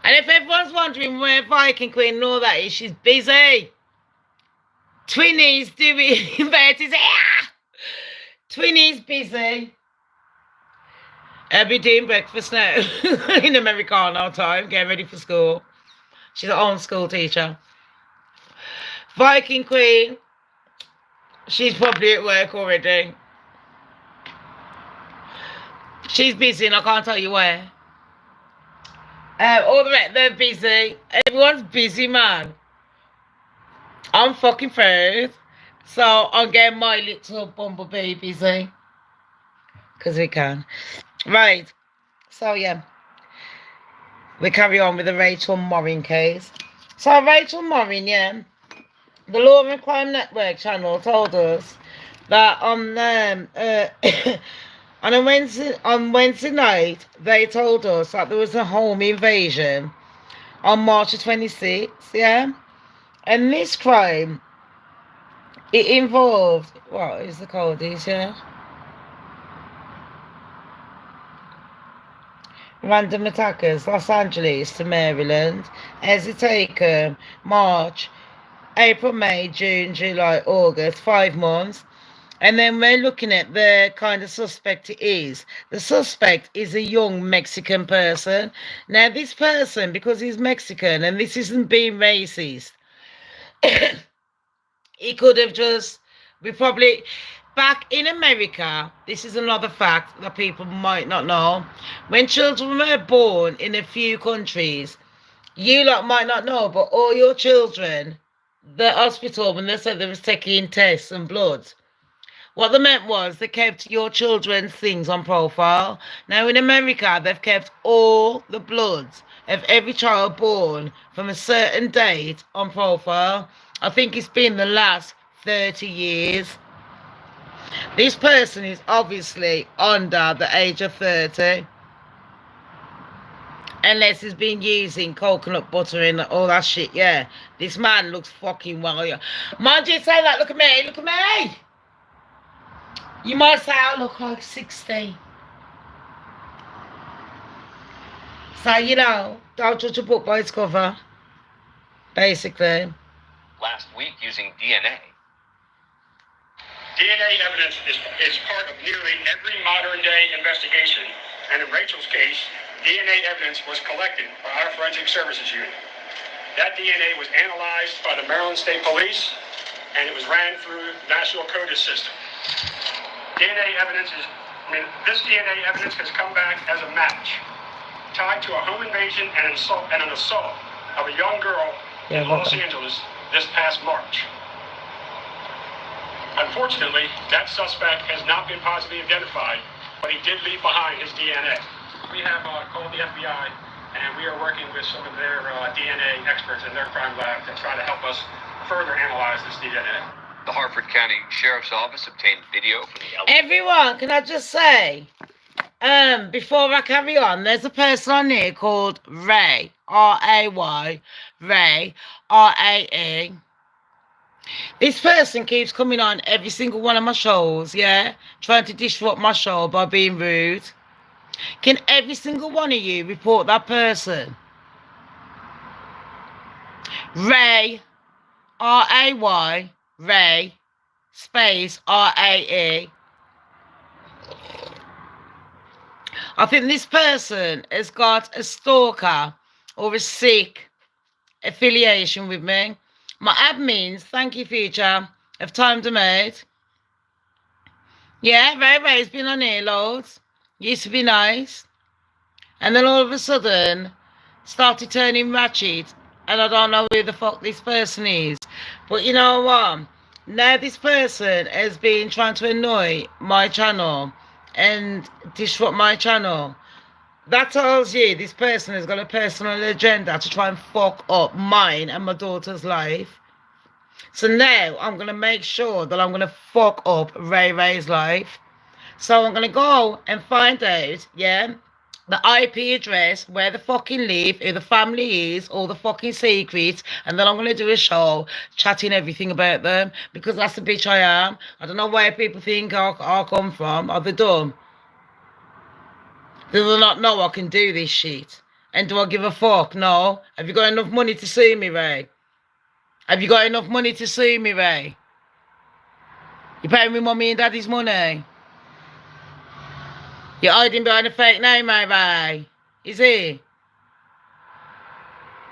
And if everyone's wondering where Viking Queen and all that is, she's busy. Twinnie's doing Betty's here. Twinnie's busy. I'll be doing breakfast now in Americano time, getting ready for school. She's an own school teacher. Viking Queen, she's probably at work already. She's busy and I can't tell you where. All the rest, they're busy. Everyone's busy, man. I'm fucking first. So I'm getting my little bumblebee busy. Because we can. Right. So, yeah. We carry on with the Rachel Morin case. So, Rachel Morin, yeah. The Law and Crime Network channel told us that on on Wednesday night, they told us that there was a home invasion on March the 26th, yeah? And this crime, it involved, what is the code, yeah? Random attackers, Los Angeles to Maryland, hesitation, March, April, May, June, July, August, 5 months. And then we're looking at the kind of suspect it is. The suspect is a young Mexican person. Now, this person, because he's Mexican, and this isn't being racist, he could have just, back in America, this is another fact that people might not know. When children were born in a few countries, you lot might not know, but all your children, the hospital, when they said they was taking tests and blood, what they meant was they kept your children's things on profile. Now in America, they've kept all the bloods of every child born from a certain date on profile. I think it's been the last 30 years. This person is obviously under the age of 30. Unless he's been using coconut butter and all that shit, yeah. This man looks fucking well, yeah. Mind you, say that, look at me, look at me. You might say I look like 60. So, you know, don't judge a book by its cover, basically. Last week using DNA. DNA evidence is part of nearly every modern-day investigation, and in Rachel's case, DNA evidence was collected by our forensic services unit. That DNA was analyzed by the Maryland State Police, and it was ran through the National CODIS system. This DNA evidence has come back as a match, tied to a home invasion and an assault of a young girl in Los Angeles this past March. Unfortunately, that suspect has not been positively identified, but he did leave behind his DNA. We have called the FBI, and we are working with some of their DNA experts in their crime lab to try to help us further analyze this DNA. The Harford County Sheriff's Office obtained video from the... Everyone, can I just say, before I carry on, there's a person on here called Ray, R-A-Y, Ray, R-A-E. This person keeps coming on every single one of my shows, yeah? Trying to disrupt my show by being rude. Can every single one of you report that person? Ray, R-A-Y, Ray, space, R-A-E. I think this person has got a stalker or a sick affiliation with me. My admins, thank you, Future, have timed them out. Yeah, Ray's been on here loads. Used to be nice. And then all of a sudden, started turning ratchet. And I don't know who the fuck this person is. But you know what? Now this person has been trying to annoy my channel and disrupt my channel. That tells you this person has got a personal agenda to try and fuck up mine and my daughter's life. So now I'm going to make sure that I'm going to fuck up Ray's life. So I'm going to go and find out, yeah, the IP address, where they fucking live, who the family is, all the fucking secrets, and then I'm going to do a show chatting everything about them, because that's the bitch I am. I don't know where people think I come from. Are they dumb? Do they not know I can do this shit? And do I give a fuck? No. Have you got enough money to sue me, Ray? Have you got enough money to sue me, Ray? You paying me mommy and daddy's money? You're hiding behind a fake name, Ray. Is it?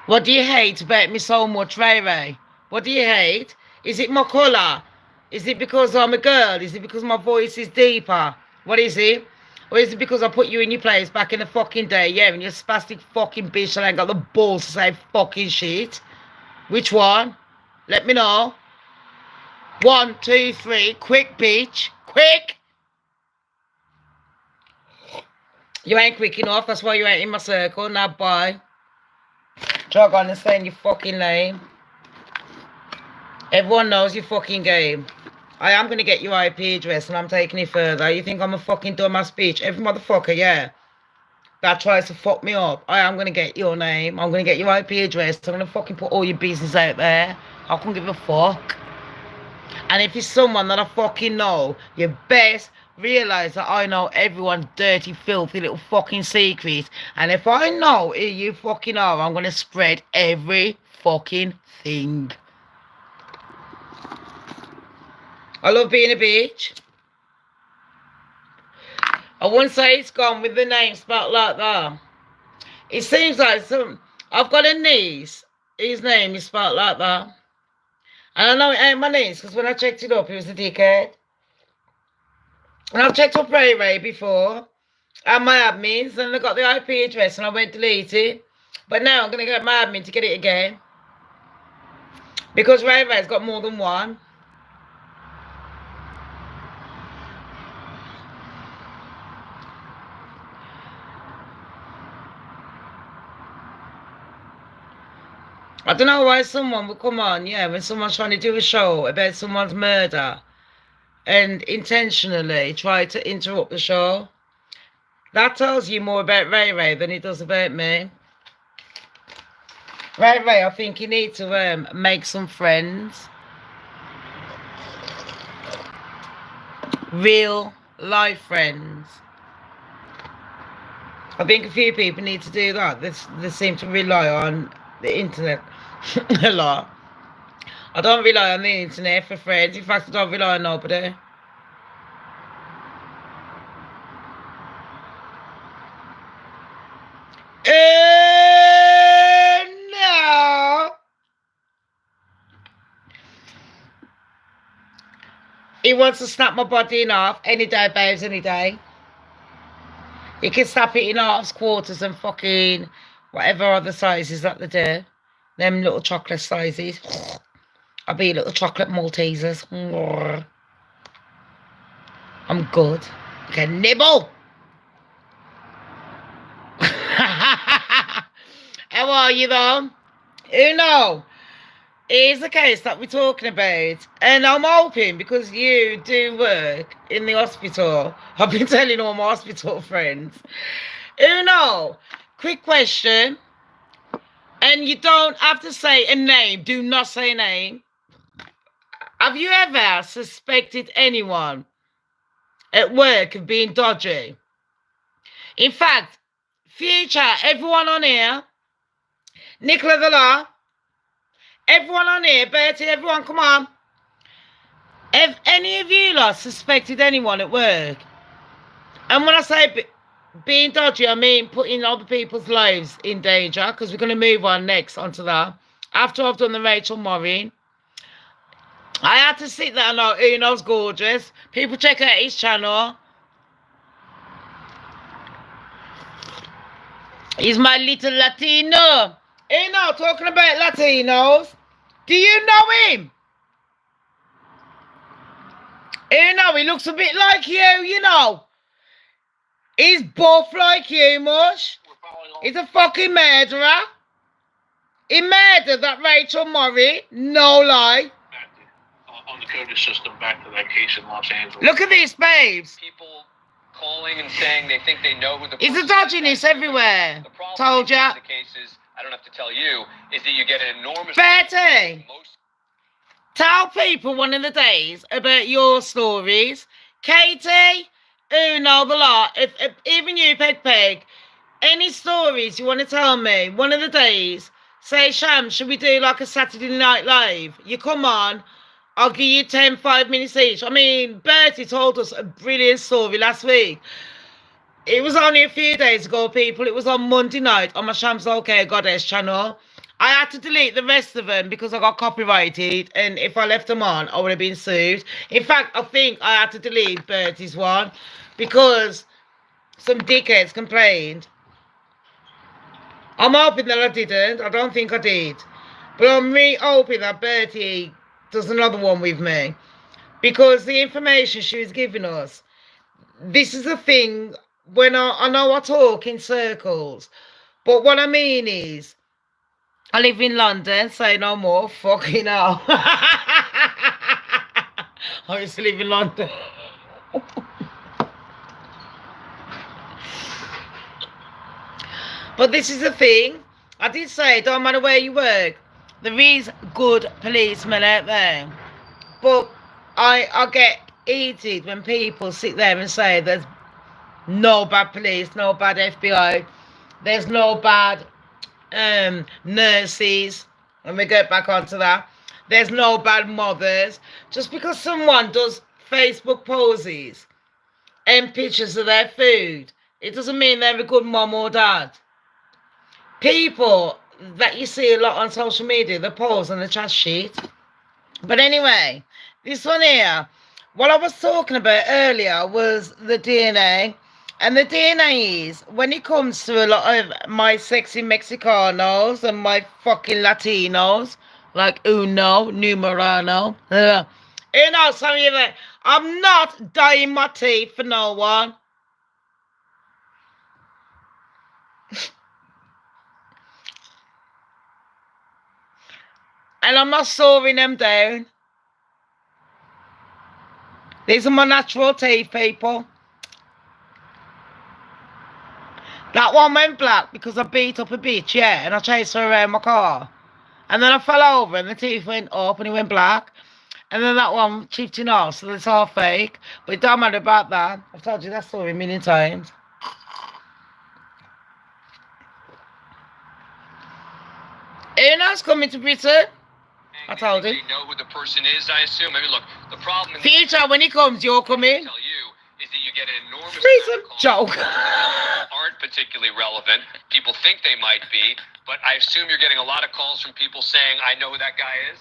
What do you hate about me so much, Ray? What do you hate? Is it my colour? Is it because I'm a girl? Is it because my voice is deeper? What is it? Or is it because I put you in your place back in the fucking day, yeah, and you're a spastic fucking bitch that ain't got the balls to say fucking shit? Which one? Let me know. 1, 2, 3, quick, bitch. Quick! You ain't quick enough, that's why you ain't in my circle. Now bye. Jog on and stay in your fucking lane. Everyone knows your fucking game. I am going to get your IP address and I'm taking it further. You think I'm a fucking dumbass bitch? Every motherfucker, yeah, that tries to fuck me up, I am going to get your name. I'm going to get your IP address. I'm going to fucking put all your business out there. I couldn't give a fuck. And if it's someone that I fucking know, you best realise that I know everyone's dirty, filthy little fucking secret. And if I know who you fucking are, I'm going to spread every fucking thing. I love being a bitch. I wouldn't say it's gone with the name spelled like that. It seems like I've got a niece. His name is spelled like that. And I know it ain't my niece, because when I checked it up, he was a dickhead. And I've checked up Ray before. And my admins, and I got the IP address, and I went delete it. But now I'm going to get my admin to get it again. Because Ray's got more than one. I don't know why someone would come on, yeah, when someone's trying to do a show about someone's murder and intentionally try to interrupt the show. That tells you more about Ray than it does about me. Right, I think you need to make some friends. Real life friends. I think a few people need to do that. They seem to rely on the internet a lot. I don't rely on the internet for friends. In fact, I don't rely on nobody. No. He wants to snap my body in half any day, babes, any day. He can snap it in halves, quarters, and fucking whatever other sizes that they do. Them little chocolate sizes. I'll be little chocolate Maltesers. I'm good. You can nibble. How are you though? Who know? Here's the case that we're talking about, and I'm hoping because you do work in the hospital. I've been telling all my hospital friends. Who know? Quick question, and you don't have to say a name. Do not say a name. Have you ever suspected anyone at work of being dodgy? In fact, future everyone on here, Nicola the Law. Everyone on here, Bertie, everyone, come on. Have any of you lot suspected anyone at work? And when I say being dodgy, I mean putting other people's lives in danger, because we're going to move on next onto that. After I've done the Rachel Maureen, I had to sit there and know Uno's gorgeous. People check out his channel. He's my little Latino. Uno, talking about Latinos. Do you know him? Uno, he looks a bit like you know. He's buff like you, mush. He's a fucking murderer. He murdered that Rachel Murray. No lie. On the Dakota system back to that case in Los Angeles. Look at this, babes. People calling and saying they think they know who the It's a person dodginess is. everywhere. The problem Told ya. in the cases, I don't have to tell you, is that you get an enormous... Betty, Most tell people one of the days about your stories. Katie, Uno, the lot. If even you, Peg, any stories you want to tell me, one of the days, say, Shamz, should we do like a Saturday Night Live? You come on. I'll give you 10, 5 minutes each. I mean, Bertie told us a brilliant story last week. It was only a few days ago, people. It was on Monday night on my Shamz OK Goddess channel. I had to delete the rest of them because I got copyrighted. And if I left them on, I would have been sued. In fact, I think I had to delete Bertie's one because some dickheads complained. I'm hoping that I didn't. I don't think I did. But I'm really hoping that Bertie does another one with me, because the information she was giving us, this is a thing. When I know I talk in circles, but what I mean is I live in London, say no more. Fucking hell. I used to live in London. But this is the thing. I did say, it don't matter where you work, there is good policemen out there. But I get heated when people sit there and say there's no bad police, no bad FBI, there's no bad nurses, and we get back onto that. There's no bad mothers. Just because someone does Facebook poses and pictures of their food, it doesn't mean they're a good mom or dad. People that you see a lot on social media, the pose and the chat sheet. But anyway, this one here, what I was talking about earlier was the DNA. And the DNA is, when it comes to a lot of my sexy Mexicanos and my fucking Latinos, like Uno, Numerano, some of you there, I'm not dyeing my teeth for no one. And I'm not sawing them down. These are my natural teeth, people. That one went black because I beat up a bitch, yeah, and I chased her around my car. And then I fell over and the teeth went up and it went black. And then that one chipped in off, so it's all fake. But it don't matter about that. I've told you that story a million times. Who knows coming to Britain? I told him. They know who the person is, I assume. I mean, look, the problem... Future, when he comes, you're coming. Tell you is that you get an enormous Reason amount of calls joke. that aren't particularly relevant. People think they might be, but I assume you're getting a lot of calls from people saying, I know who that guy is.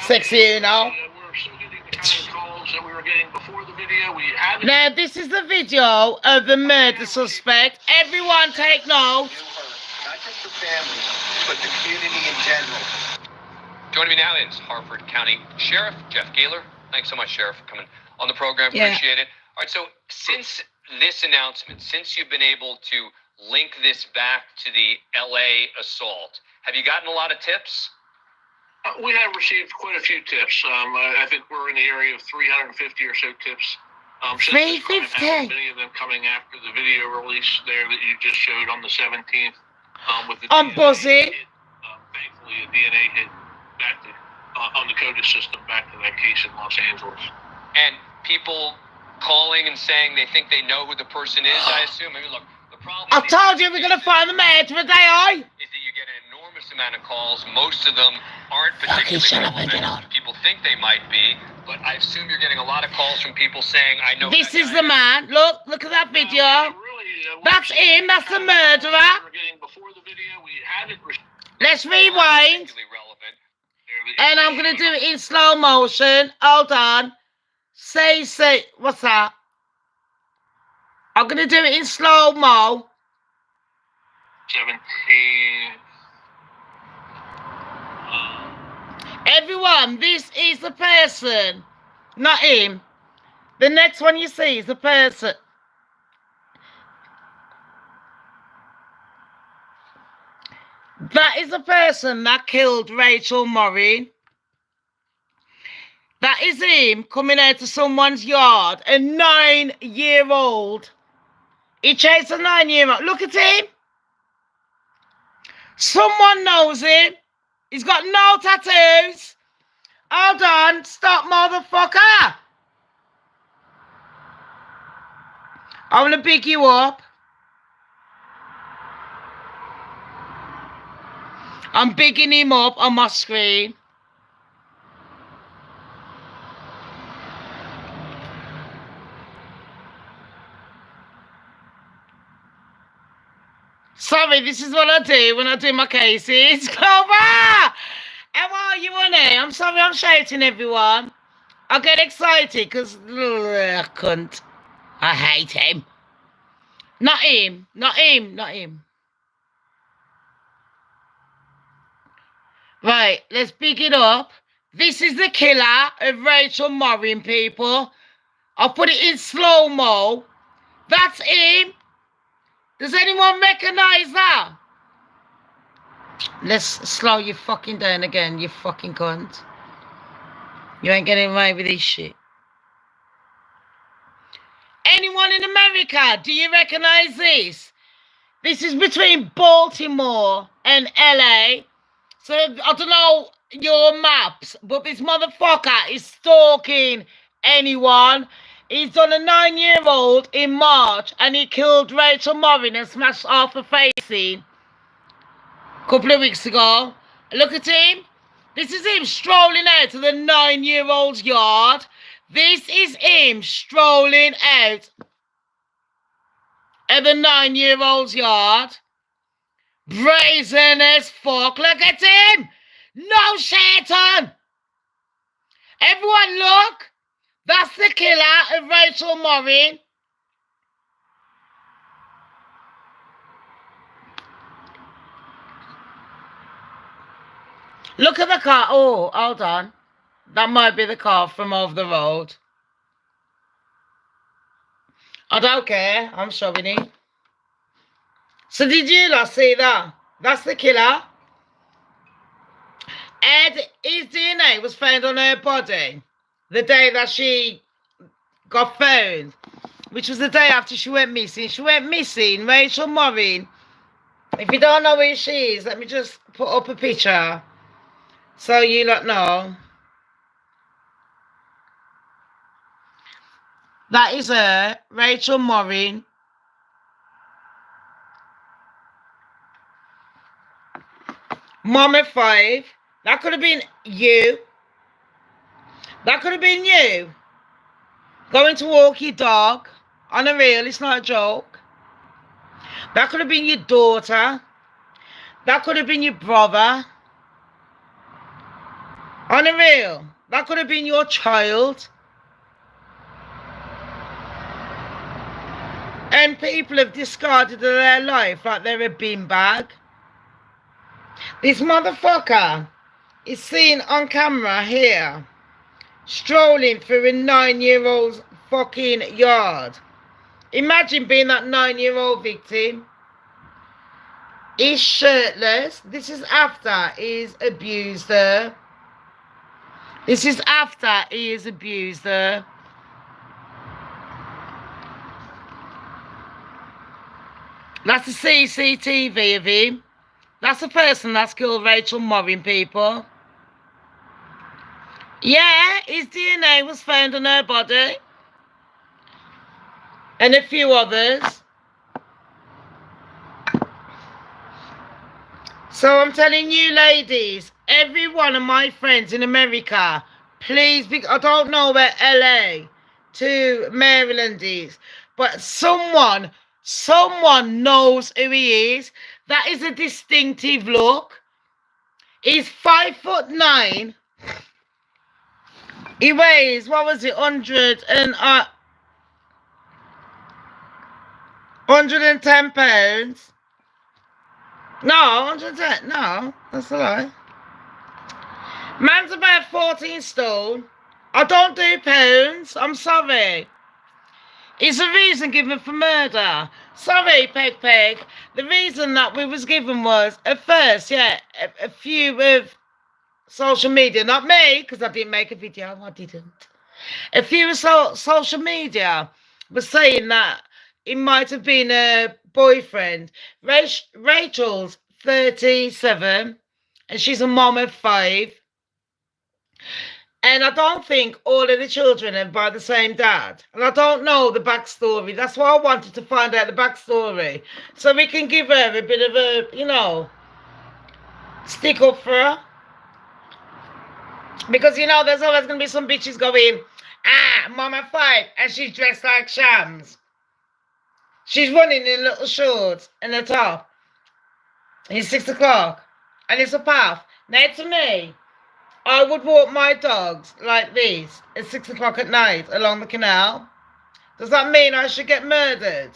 Sexy, you know. We're still getting the kind of calls that we were getting before the video. We haven't. Now, this is the video of the murder suspect. Everyone take note. Not just the family, but the community in general. Joining me now is Harford County Sheriff Jeff Gaylor. Thanks so much, Sheriff, for coming on the program. Yeah. Appreciate it. All right, so since this announcement, since you've been able to link this back to the LA assault, have you gotten a lot of tips? We have received quite a few tips. I think we're in the area of 350 or so tips. Since this crime 350. happened, many of them coming after the video release there that you just showed on the 17th. With the I'm DNA buzzing. hit, thankfully, a DNA hit back to, on the CODIS system back to that case in Los Angeles. And people calling and saying they think they know who the person is, I assume. I mean, look, the problem... I told you we're going to find the murderer, they are. Is that you get an enormous amount of calls. Most of them aren't particularly shut up and get relevant. on. People think they might be, but I assume you're getting a lot of calls from people saying, I know This that is guy the man. Look at that video. That's him, that's the murderer. Before the video, we haven't Let's rewind. particularly relevant. And I'm going to do it in slow motion. Hold on. Say, what's that? I'm going to do it in slow-mo. 17. Everyone, this is the person. Not him. The next one you see is the person. That is the person that killed Rachel Morin. That is him coming out of someone's yard. A 9-year-old. He chased a 9-year-old. Look at him. Someone knows him. He's got no tattoos. Hold on. Stop, motherfucker. I'm going to pick you up. I'm bigging him up on my screen. Sorry, this is what I do when I do my cases. Clover! How are you, honey? I'm sorry I'm shouting, everyone. I get excited because, cunt. I hate him. Not him. Not him. Not him. Right, let's pick it up. This is the killer of Rachel Morin, people. I'll put it in slow-mo. That's him. Does anyone recognize that? Let's slow you fucking down again, you fucking cunt. You ain't getting away with this shit. Anyone in America, do you recognize this? This is between Baltimore and LA. So, I don't know your maps, but this motherfucker is stalking anyone. He's done a 9-year-old in March, and he killed Rachel Morin and smashed off her face in a couple of weeks ago. Look at him. This is him strolling out to the 9-year-old's yard. This is him strolling out at the 9-year-old's yard. Brazen as fuck. Look at him. No shaitan. Everyone look. That's the killer of Rachel Morin. Look at the car. Oh, hold on. That might be the car from over the road. I don't care. I'm showing it. So did you not see that? That's the killer. And his DNA was found on her body the day that she got found. which was the day after she went missing. She went missing, Rachel Morin. If you don't know who she is, let me just put up a picture so you lot know. That is her, Rachel Morin. Mama 5. That could have been you. That could have been you. Going to walk your dog. On a real, it's not a joke. That could have been your daughter. That could have been your brother. On a real. That could have been your child. And people have discarded their life like they're a bin bag. This motherfucker is seen on camera here, strolling through a 9-year-old's fucking yard. Imagine being that 9-year-old victim. He's shirtless. This is after he's abused her. This is after he has abused her. That's the CCTV of him. That's the person that's killed Rachel Morin, people. Yeah, his DNA was found on her body. And a few others. So I'm telling you, ladies, every one of my friends in America, please, I don't know where LA to Maryland is, but someone knows who he is. That is a distinctive look. He's 5'9". He weighs, what was it, 110 pounds. No, 110. No, that's a lie. Man's about 14 stone. I don't do pounds. I'm sorry. It's a reason given for murder. Sorry, Peg Peg. The reason that we was given was, at first, yeah, a few of social media, not me, because I didn't make a video, I didn't. A few of social media was saying that it might have been a boyfriend. Rachel's 37, and she's a mom of 5. And I don't think all of the children are by the same dad. And I don't know the backstory. That's why I wanted to find out the backstory. So we can give her a bit of a, you know, stick up for her. Because, you know, there's always going to be some bitches going, Mama 5, and she's dressed like Shams. She's running in little shorts and a top. It's 6 o'clock. And it's a path. Now, to me, I would walk my dogs like this at 6 o'clock at night along the canal. Does that mean I should get murdered?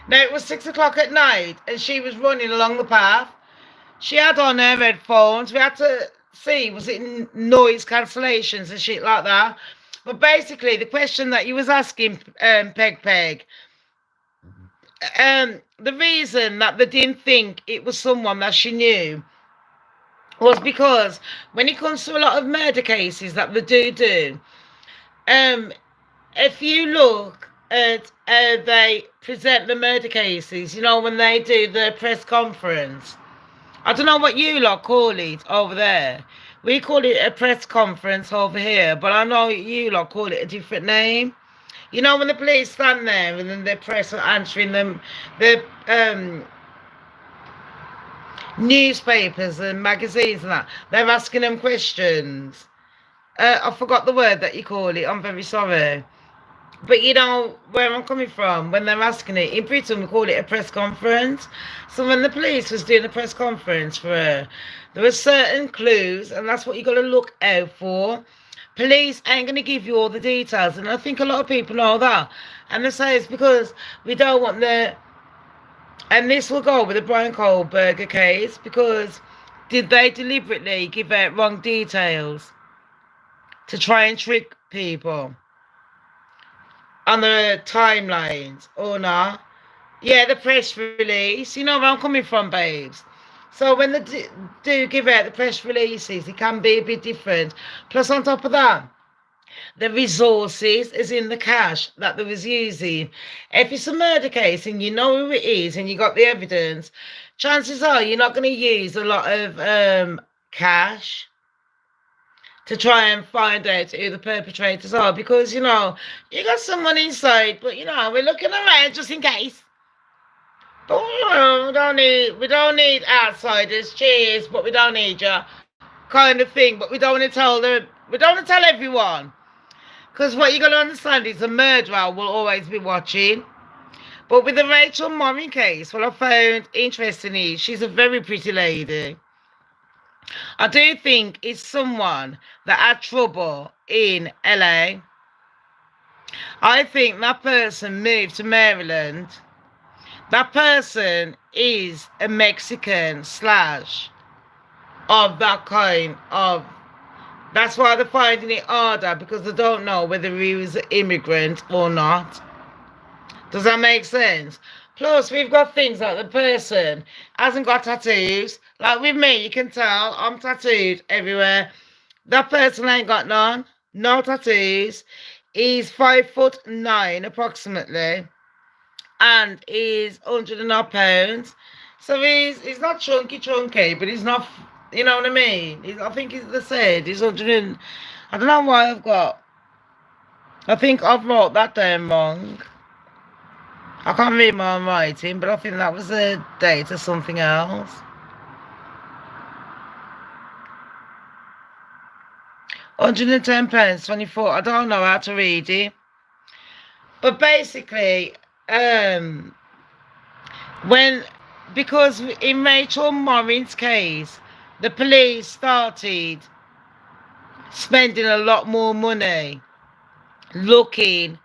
Now, it was 6 o'clock at night and she was running along the path. She had on her headphones. We had to see, was it noise cancellations and shit like that? But basically, the question that you was asking, Peg Peg, the reason that they didn't think it was someone that she knew was because when it comes to a lot of murder cases that they do, if you look at how they present the murder cases, you know, when they do the press conference, I don't know what you lot call it over there. We call it a press conference over here, but I know you lot call it a different name. You know, when the police stand there and then the press are answering them, the newspapers and magazines and that, they're asking them questions. I forgot the word that you call it. I'm very sorry. But you know where I'm coming from. When they're asking it, in Britain we call it a press conference. So when the police was doing a press conference for her, there were certain clues, and that's what you got to look out for. Police ain't going to give you all the details, and I think a lot of people know that. And they say it's because we don't want the... And this will go with the Brian Kohlberger case, because did they deliberately give out wrong details to try and trick people on the timelines or not? Yeah, the press release. You know where I'm coming from, babes. So when they do give out the press releases, it can be a bit different. Plus, on top of that, the resources, as in the cash that they was using. If it's a murder case and you know who it is and you got the evidence, chances are you're not going to use a lot of cash to try and find out who the perpetrators are, because, you know, you got someone inside, but, you know, we're looking around just in case. But, you know, we don't need outsiders, cheers, but we don't need you, kind of thing. But we don't want to tell them, we don't want to tell everyone. Because what you got to understand is the murderer will always be watching. But with the Rachel Morin case, what I found interesting is she's a very pretty lady. I do think it's someone that had trouble in LA. I think that person moved to Maryland. That person is a Mexican slash of that kind of. That's why they're finding it harder, because they don't know whether he was an immigrant or not. Does that make sense? Plus, we've got things like the person hasn't got tattoos. Like with me, you can tell I'm tattooed everywhere. That person ain't got none. No tattoos. He's 5'9" approximately. And he's 100 pounds. So he's not chunky, but he's not, you know what I mean? I think they said he's 100 I don't know why I think I've wrote that down wrong. I can't read my own writing, but I think that was a date or something else. £110, 24. I don't know how to read it. But basically, because in Rachel Morin's case, the police started spending a lot more money looking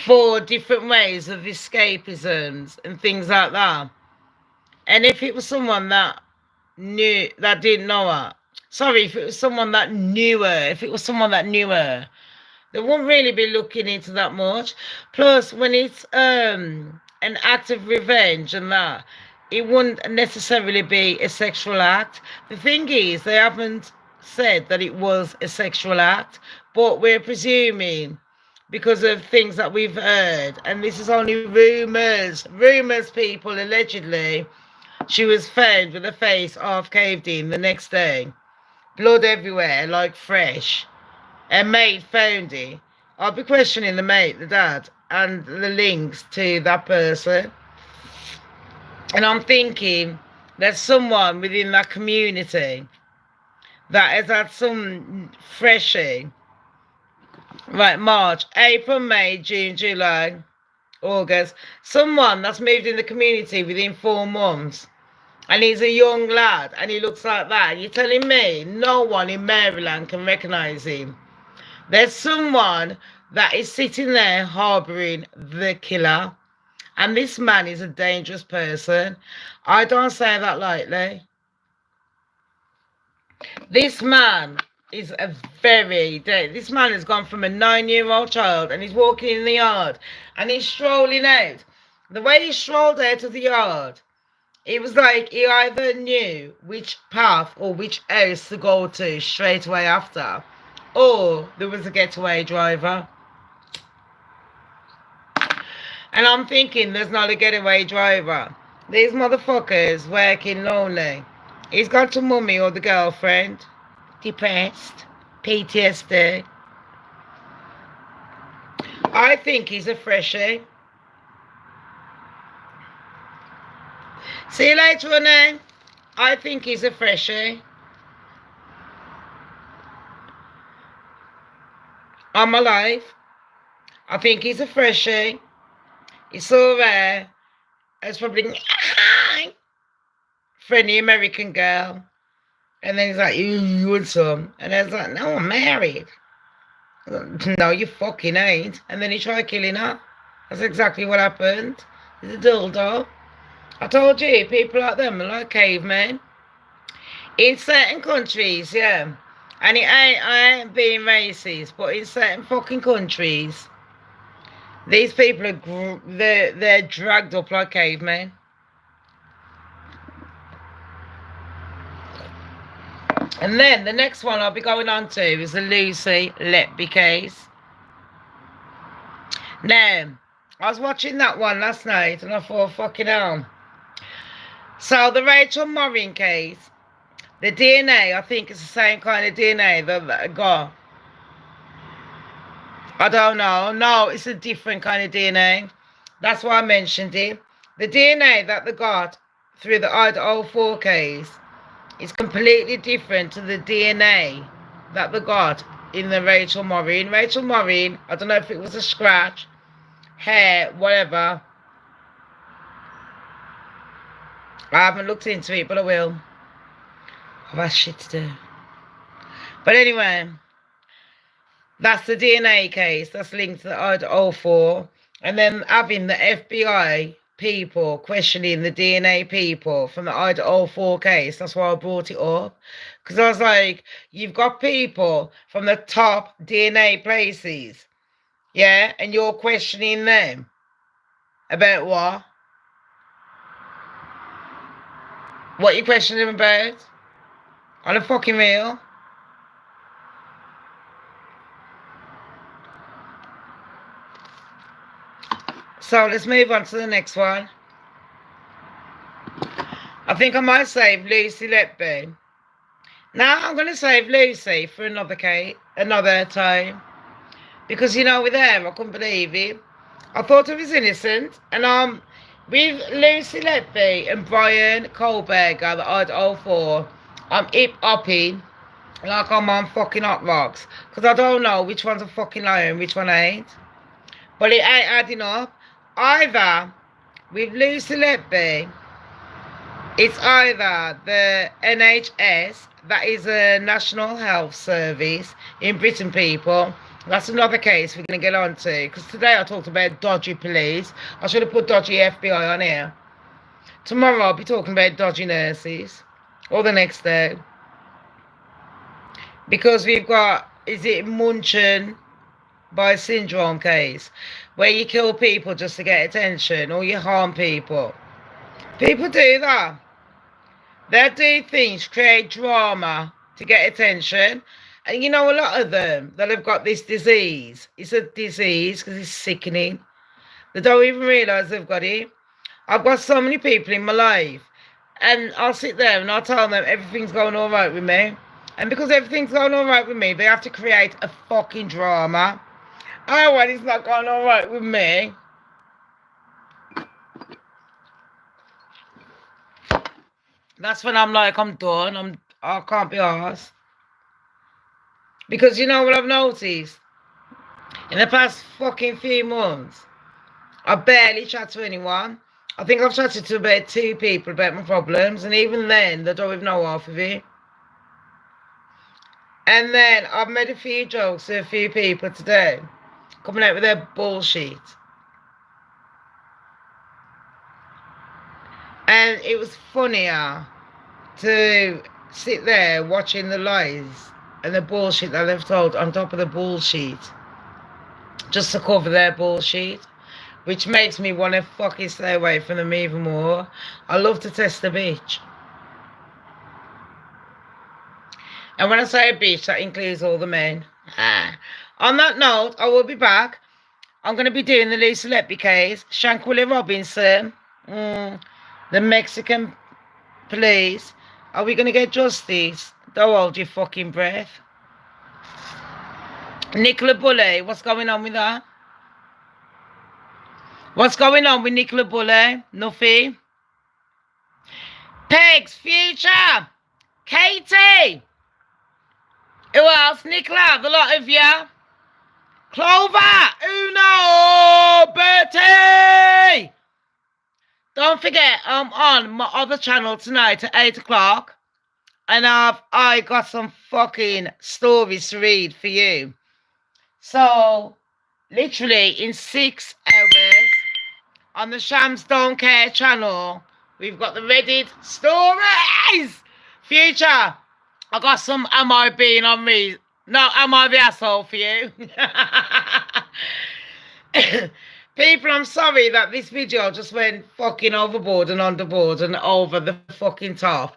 for different ways of escapisms and things like that. And if it was someone that didn't know her, if it was someone that knew her, they wouldn't really be looking into that much. Plus, when it's an act of revenge and that, it wouldn't necessarily be a sexual act. The thing is, they haven't said that it was a sexual act, but we're presuming, because of things that we've heard, and this is only rumours, people, allegedly, she was found with her face half caved in the next day. Blood everywhere, like fresh. Her mate found it. I'll be questioning the mate, the dad, and the links to that person. And I'm thinking there's someone within that community that has had some freshie. Right, March, April, May, June, July, August. Someone that's moved in the community within 4 months. And he's a young lad and he looks like that. You're telling me no one in Maryland can recognise him? There's someone that is sitting there harbouring the killer. And this man is a dangerous person. I don't say that lightly. This man is this man has gone from a 9-year-old child and he's walking in the yard and he's strolling out. The way he strolled out of the yard, it was like he either knew which path or which house to go to straight away after, or there was a getaway driver. And I'm thinking there's not a getaway driver. These motherfuckers working lonely. He's got to mummy or the girlfriend. Depressed. PTSD. I think he's a freshie. See you later, honey. I think he's a freshie. I'm alive. I think he's a freshie. He's so rare. It's probably friendly American girl. And then he's like, you and some. And I was like, no, I'm married. I was like, no, you fucking ain't. And then he tried killing her. That's exactly what happened. He's a dildo. I told you, people like them are like cavemen. In certain countries, yeah. And I ain't being racist, but in certain fucking countries, these people are they're dragged up like cavemen. And then the next one I'll be going on to is the Lucy Letby case. Now, I was watching that one last night and I thought, fucking hell. So the Rachel Morin case, the DNA, I think it's the same kind of DNA that I got. I don't know. No, it's a different kind of DNA. That's why I mentioned it. The DNA that they got through the Idaho 4 case is completely different to the DNA that they got in the Rachel Morin. Rachel Morin, I don't know if it was a scratch, hair, whatever. I haven't looked into it, but I will. I've had shit to do. But anyway, that's the DNA case that's linked to the Idaho 4. And then having the FBI people questioning the DNA people from the Idaho 4 case. That's why I brought it up. Because I was like, you've got people from the top DNA places. Yeah? And you're questioning them. About what? What you questioning them about? On a fucking real? So let's move on to the next one. I think I might save Lucy Letby. Now I'm going to save Lucy for another time. Because, you know, with her, I couldn't believe it. I thought it was innocent. And with Lucy Letby and Brian Kohlberger, the Idaho 4, I'm hip-hopping like I'm on fucking hot rocks. Because I don't know which one's a fucking liar and which one ain't. But it ain't adding up. Either with Lucy Letby, it's either the NHS, that is a National Health Service in Britain, people. That's another case we're going to get on to. Because today I talked about dodgy police. I should have put dodgy FBI on here. Tomorrow I'll be talking about dodgy nurses. Or the next day. Because we've got, is it Munchen by syndrome case, where you kill people just to get attention, or you harm people. People do that. They do things, create drama to get attention. And you know, a lot of them that have got this disease, it's a disease because it's sickening. They don't even realise they've got it. I've got so many people in my life, and I'll sit there and I'll tell them everything's going all right with me. And because everything's going all right with me, they have to create a fucking drama. Oh, well, it's not going all right with me. That's when I'm like, I'm done. I can't be arsed. Because you know what I've noticed? In the past fucking few months, I barely chat to anyone. I think I've chatted to about 2 people about my problems. And even then, they don't even know half of it. And then I've made a few jokes to a few people today. Coming out with their bullshit. And it was funnier to sit there watching the lies and the bullshit that they've told on top of the bullshit. Just to cover their bullshit. Which makes me want to fucking stay away from them even more. I love to test a bitch. And when I say a bitch, that includes all the men. On that note, I will be back. I'm going to be doing the Lucy Letby case. Shankwillie Robinson. The Mexican police. Are we going to get justice? Don't hold your fucking breath. Nicola Bulley. What's going on with that? What's going on with Nicola Bulley? Nothing. Pegs. Future. Katie. Who else? Nicola, the lot of you. Clover. Uno. Bertie. Don't forget, I'm on my other channel tonight at 8 o'clock. And I got some fucking stories to read for you. So, literally in 6 hours, on the Shamz Don't Care channel, we've got the Reddit stories. Future. I got some Am I Being on Me? No, Am I the Asshole for you? People, I'm sorry that this video just went fucking overboard and underboard and over the fucking top.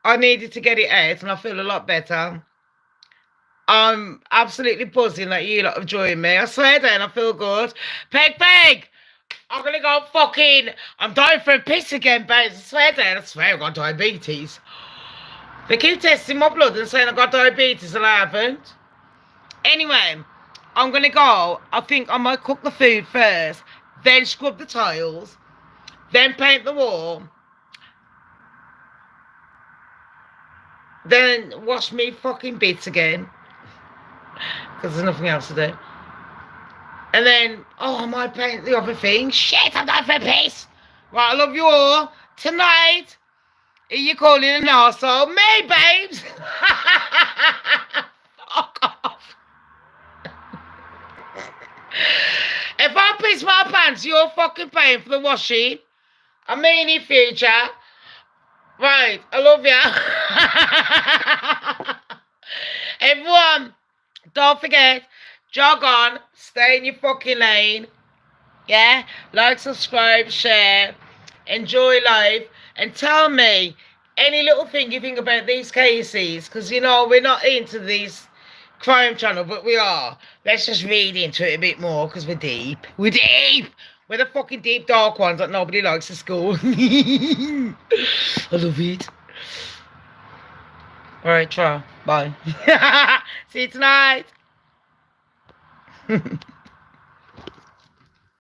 I needed to get it out, and I feel a lot better. I'm absolutely buzzing that you lot have joined me. I swear, Dan, I feel good. Peg! I'm gonna go fucking. I'm dying for a piss again, babes. I swear, Dan. I swear I got diabetes. They keep testing my blood and saying I got diabetes, and I haven't. Anyway, I'm gonna go. I think I might cook the food first, then scrub the tiles, then paint the wall, then wash me fucking bits again, because there's nothing else to do. And then, I might paint the other thing. Shit, I'm not for a piss. Right, I love you all. Tonight, are you calling an arsehole? Me, babes. Fuck off. If I piss my pants, you're fucking paying for the washing. I mean in future. Right, I love ya. Everyone, don't forget, jog on, stay in your fucking lane. Yeah? Like, subscribe, share, enjoy life, and tell me any little thing you think about these cases, because, you know, we're not into these crime channel, but we are. Let's just read into it a bit more, because we're deep. We're deep! We're the fucking deep, dark ones that nobody likes at school. I love it. Alright, ciao. Bye. See you tonight.